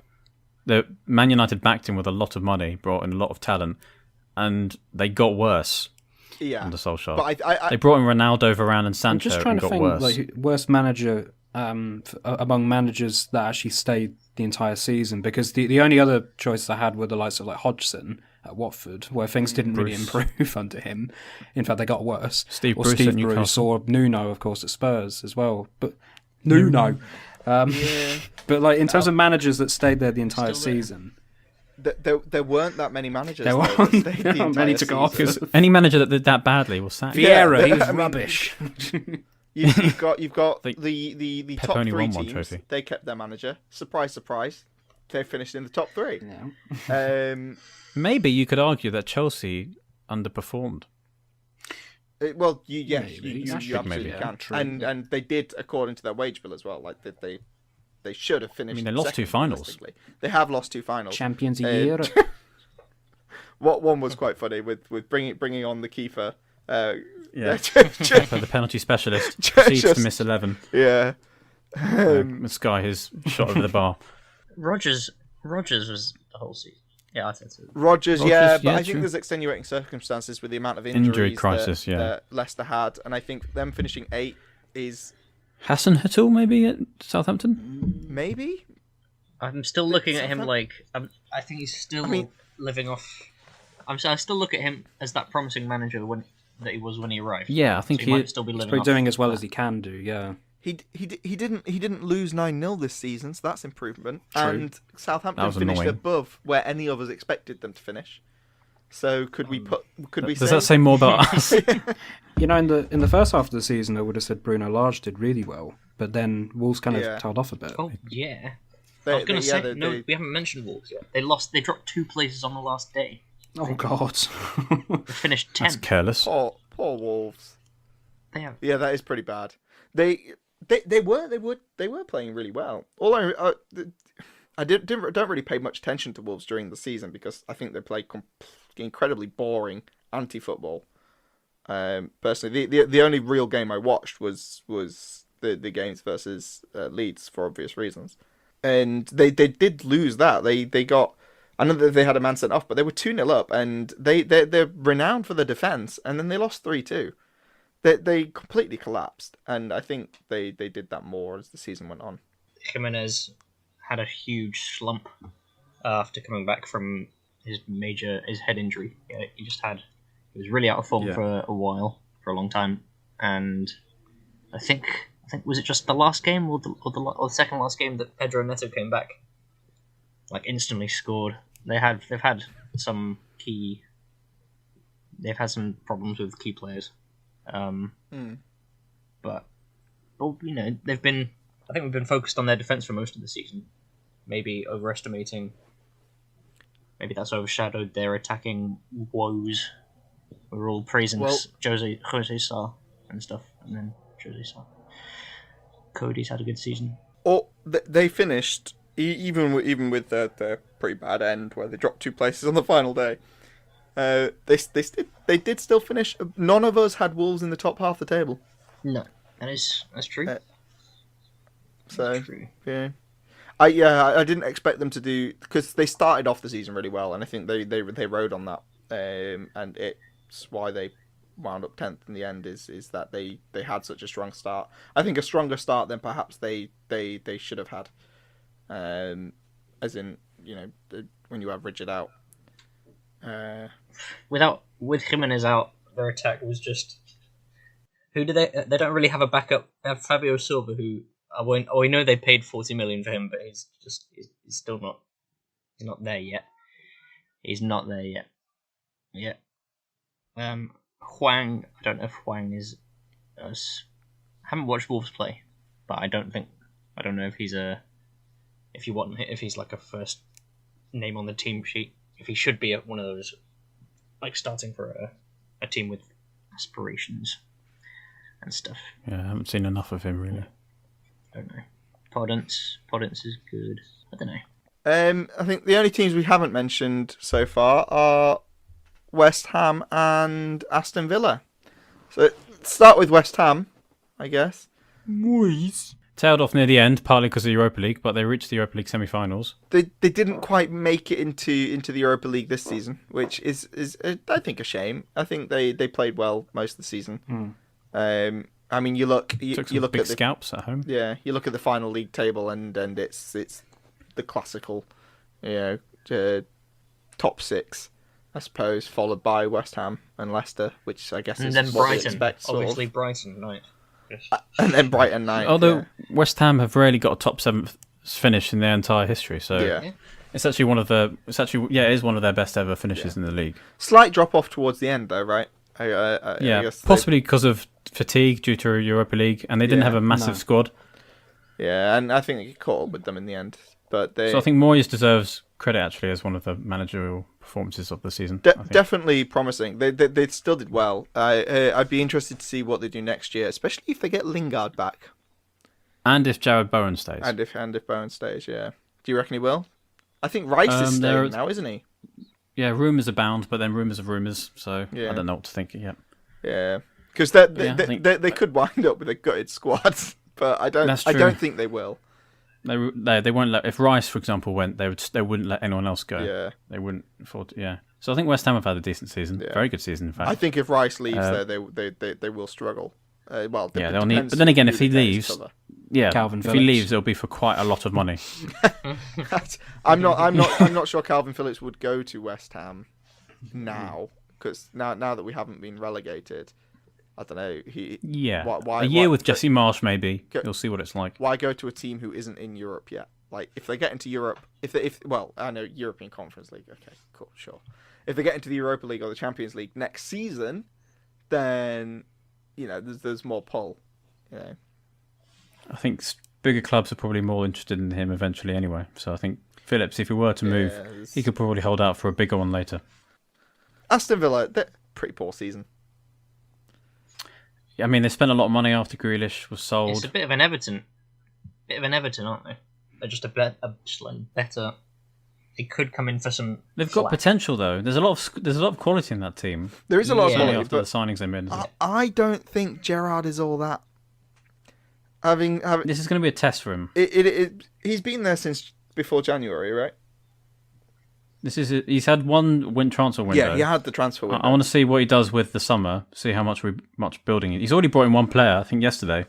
The Man United backed him with a lot of money, brought in a lot of talent, and they got worse. Yeah, under Solskjaer. But they brought in Ronaldo, Varane, and Sancho. I'm just trying to think, worse. Worst manager among managers that actually stayed the entire season, because the only other choices I had were the likes of Hodgson at Watford, where things didn't really improve under him. In fact, they got worse. Steve Bruce or Nuno, of course, at Spurs as well. But Nuno. But in terms of managers that stayed there the entire season. There weren't that many managers. There weren't many to go off. Any manager that did that badly was sacked. Vieira, he was rubbish. You've got the top only three won one teams. trophy. They kept their manager. Surprise, surprise. They finished in the top three. Yeah. Maybe you could argue that Chelsea underperformed. Well, you absolutely can. True. And they did according to their wage bill as well. Like they should have finished. I mean, they lost 2 finals. They have lost 2 finals. Champions a year. What one was quite funny with bringing on the keeper. The penalty specialist proceeds to miss 11. Yeah. Sky his shot over the bar. Rodgers was the whole season. Yeah, I think so. Rodgers, but I true. think there's extenuating circumstances with the amount of injury crisis, that Leicester had, and I think them finishing 8 is Hassan Hatul maybe at Southampton. Maybe. I'm still looking at him like I think he's still living off. I still look at him as that promising manager that he was when he arrived. Yeah, I think so he might still be He's living. probably Off doing as well that. as he can do. Yeah. He didn't lose 9-0 this season, so that's improvement. True. And That Southampton was finished annoying. above where any of us expected them to finish. So could we Does say that say more about us? You know, in the first half of the season, I would have said Bruno Lage did really well, but then Wolves kind of tailed off a bit. Oh yeah. I was going to say we haven't mentioned Wolves yet. They lost. They dropped 2 places on the last day. Oh God. They finished 10th. That's careless. Poor Wolves. They have. Yeah, that is pretty bad. They were playing really well. I don't really pay much attention to Wolves during the season because I think they play incredibly boring anti-football. Personally, the only real game I watched was the games versus Leeds for obvious reasons, and they did lose that. They got. I know that they had a man sent off, but they were 2-0 up, and they're renowned for their defence, and then they lost 3-2. They completely collapsed, and I think they did that more as the season went on. Jimenez had a huge slump after coming back from his head injury. He was really out of form for a while, for a long time, and I think was it just the last game or the second last game that Pedro Neto came back, like instantly scored. They've had some problems with key players. But you know, I think we've been focused on their defence for most of the season. Maybe overestimating. Maybe that's overshadowed their attacking woes. We're all praising Jose Sa and stuff, and then Jose Sa. Cody's had a good season. They finished even with their pretty bad end where they dropped 2 places on the final day. They did still finish. None of us had Wolves in the top half of the table. No, that's true. That's true. Yeah. I didn't expect them to do, because they started off the season really well, and I think they rode on that, and it's why they wound up 10th in the end. Is that they had such a strong start. I think a stronger start than perhaps they should have had, as in, you know, when you average it out. With Jimenez out, their attack was just. Who do they? They don't really have a backup. They have Fabio Silva, who we know they paid 40 million for him, but he's still not. He's not there yet. He's not there yet. Yeah. Hwang. I don't know if Hwang is. I haven't watched Wolves play, but I don't know if he's if he's like a first name on the team sheet. If he should be one of those, like starting for a team with aspirations and stuff. Yeah, I haven't seen enough of him really. Don't know. Podence is good. I don't know. I think the only teams we haven't mentioned so far are West Ham and Aston Villa. So let's start with West Ham, I guess. Tailed off near the end, partly because of the Europa League, but they reached the Europa League semi-finals. They didn't quite make it into the Europa League this season, which is I think a shame. I think they played well most of the season. I mean, you look Took some you look big at the scalps at home. Yeah, you look at the final league table, and it's the classical, you know, top 6, I suppose, followed by West Ham and Leicester, which I guess is and then what Brighton. we expect, sort Obviously, of. Brighton, right? And then Brighton 9. Although West Ham have rarely got a top 7 finish in their entire history, so yeah. it's actually it is one of their best ever finishes in the league. Slight drop off towards the end, though, right? I guess possibly because of fatigue due to Europa League, and they didn't have a massive squad. Yeah, and I think it caught up with them in the end. But So I think Moyes deserves credit actually as one of the managerial performances of the season. Definitely promising. They still did well. I'd be interested to see what they do next year, especially if they get Lingard back. And if Jared Bowen stays. And if Bowen stays, yeah. Do you reckon he will? I think Rice is staying now, isn't he? Yeah, rumours abound, but then rumours of rumours, so I don't know what to think yet. Yeah, because they could wind up with a gutted squad, but I don't think they will. They won't let, if Rice, for example, went, they wouldn't let anyone else go. Yeah, they wouldn't afford to, yeah. So I think West Ham have had a decent season, very good season in fact. I think if Rice leaves there, they will struggle. They'll need. But then again, if he leaves, Calvin if Phillips. he leaves, it'll be for quite a lot of money. I'm not sure Calvin Phillips would go to West Ham. now, because now that we haven't been relegated, I don't know. A year with Jesse Marsh, maybe you'll see what it's like. Why go to a team who isn't in Europe yet? Like, if they get into Europe, I know European Conference League. Okay, cool, sure. If they get into the Europa League or the Champions League next season, then there's more pull. I think bigger clubs are probably more interested in him eventually anyway. So I think Phillips, if he were to move, he could probably hold out for a bigger one later. Aston Villa, pretty poor season. I mean, they spent a lot of money after Grealish was sold. It's a bit of an Everton, aren't they? They're just better. They could come in for some. They've got potential though. There's a lot of quality in that team. There is a lot of quality after the signings they made. I don't think Gerrard is all that. This is going to be a test for him. He's been there since before January, right? He's had one transfer window. Yeah, he had the transfer window. I want to see what he does with the summer. See how much building. He's already brought in one player, I think yesterday.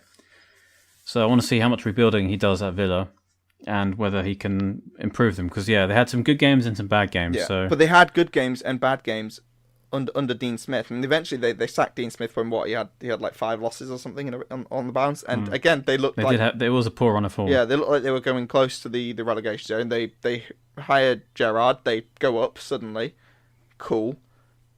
So I want to see how much rebuilding he does at Villa, and whether he can improve them. Because they had some good games and some bad games. Yeah, so. But they had good games and bad games under Dean Smith, and eventually they sacked Dean Smith from what he had like 5 losses or something on the bounce, and again they looked it was a poor run of form. Yeah, they looked like they were going close to the relegation zone. They hired Gerrard, they go up suddenly, cool.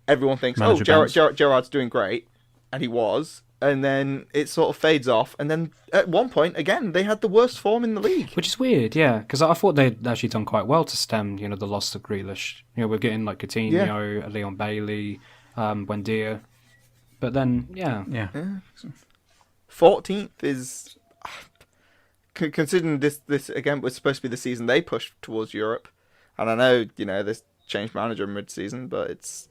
Everyone thinks, Gerrard's doing great, and he was, and then it sort of fades off, and then at one point again they had the worst form in the league, which is weird. Yeah, because I thought they'd actually done quite well to stem the loss of Grealish. We're getting like Coutinho, Leon Bailey, Buendia, but then 14th is considering this again was supposed to be the season they pushed towards Europe, and I know this changed manager mid-season, but it's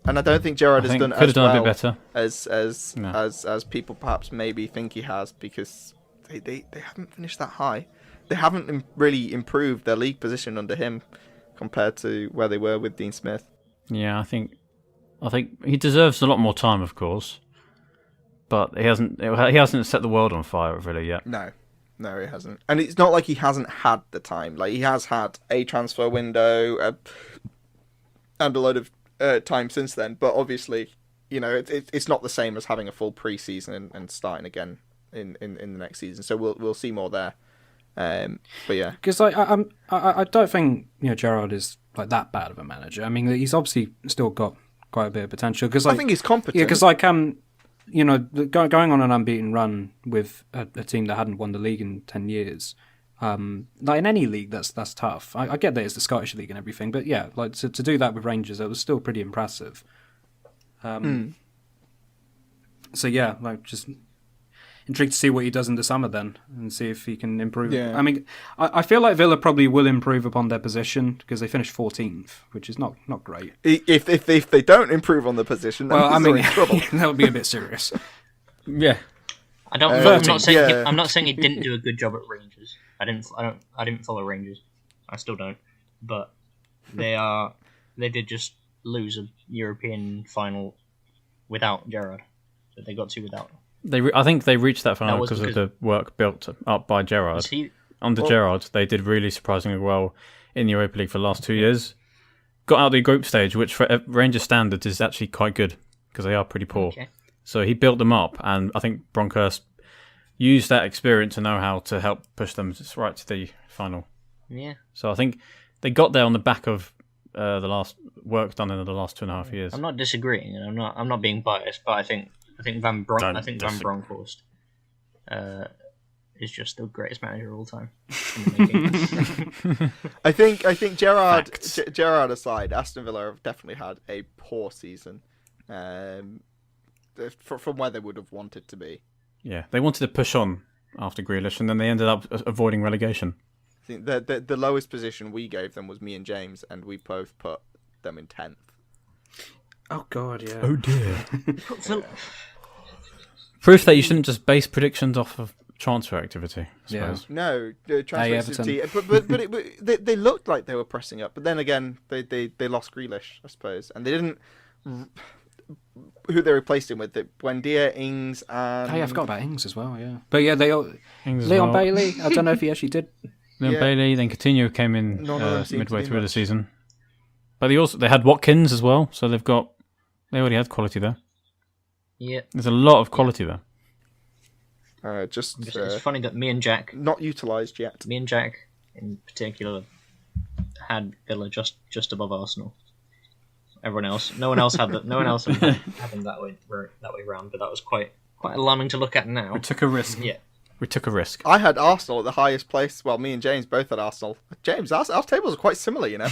and I don't think Gerrard has done as well a bit better as people perhaps maybe think he has, because they haven't finished that high. They haven't really improved their league position under him compared to where they were with Dean Smith. Yeah, I think he deserves a lot more time, of course, but he hasn't set the world on fire really yet. No, he hasn't, and it's not like he hasn't had the time. Like, he has had a transfer window and a load of time since then, but obviously, it's not the same as having a full pre-season and starting again in the next season. So we'll see more there. But yeah, because I don't think Gerrard is like that bad of a manager. I mean, he's obviously still got quite a bit of potential. Because I think he's competent. Yeah, because going on an unbeaten run with a team that hadn't won the league in 10 years. Like in any league, that's tough. I get that it's the Scottish league and everything, but yeah, like to do that with Rangers, it was still pretty impressive. So yeah, like just intrigued to see what he does in the summer then, and see if he can improve. Yeah. I mean, I feel like Villa probably will improve upon their position, because they finished 14th, which is not great. If they don't improve on the position, then they're in trouble. That would be a bit serious. Yeah. I'm not saying he didn't do a good job at Rangers. I didn't follow Rangers. I still don't. But they did just lose a European final without Gerrard. So they got to without. I think they reached that final because of the work built up by Gerrard. Under Gerrard, they did really surprisingly well in the Europa League for the last 2 years. Got out of the group stage, which for Rangers standards is actually quite good, because they are pretty poor. Okay. So he built them up, and I think Bronkhorst used that experience and know-how to help push them right to the final. Yeah. So I think they got there on the back of the last work done in the last 2.5 years. I'm not disagreeing, and I'm not being biased, but I think Van Bronckhorst is just the greatest manager of all time. I think Gerrard aside, Aston Villa have definitely had a poor season, from where they would have wanted to be. Yeah, they wanted to push on after Grealish, and then they ended up avoiding relegation. I think the lowest position we gave them was me and James, and we both put them in 10th. Oh God, yeah. Oh dear. Proof that you shouldn't just base predictions off of transfer activity, I suppose. Yeah. No, transfer activity. But they looked like they were pressing up. But then again, they lost Grealish, I suppose, and they didn't. Who they replaced him with? Buendia, Ings, and I forgot about Ings as well. Yeah, but yeah, Leon Bailey. I don't know if he actually did. Leon Bailey. Then Coutinho came in midway through the season. But they had Watkins as well, so they already had quality there. Yeah. There's a lot of quality there. It's funny that me and Jack not utilised yet. Me and Jack, in particular, had Villa just above Arsenal. Everyone else, no one else had them that way round. But that was quite alarming to look at now. We took a risk. Yeah, We took a risk. I had Arsenal at the highest place. Well, me and James both had Arsenal. James, our tables are quite similar, you know.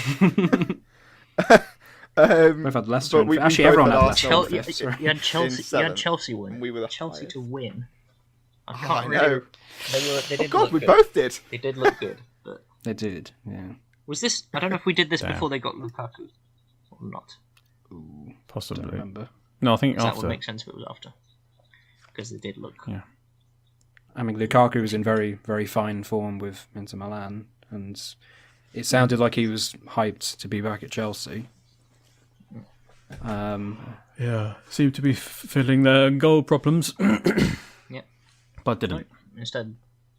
We've had Leicester. we Actually, both everyone had had Arsenal. Leicester. you had Chelsea. You seventh, had Chelsea win. and we were the Chelsea highest. to win. I know. They did Oh God, look we good. both did. They did look good. But They did, yeah. was this? I don't know if we did this Damn. before they got Lukaku or not. Ooh, don't Possibly. remember. No, I think That after. would make sense if it was after, because they did look. Yeah. I mean, Lukaku was in very, very fine form with Inter Milan, and it sounded like he was hyped to be back at Chelsea. Yeah, seemed to be filling their goal problems. Yeah. But didn't. Instead,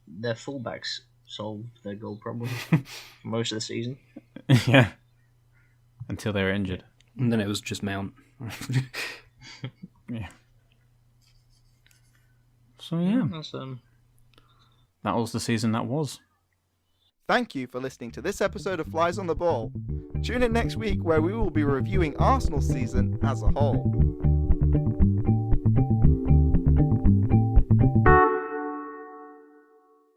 their fullbacks solved their goal problem for most of the season. Yeah. Until they were injured. And then it was just Mount. Yeah. So yeah, That's that was the season that was. Thank you for listening to this episode of Flies on the Ball. Tune in next week where we will be reviewing Arsenal's season as a whole.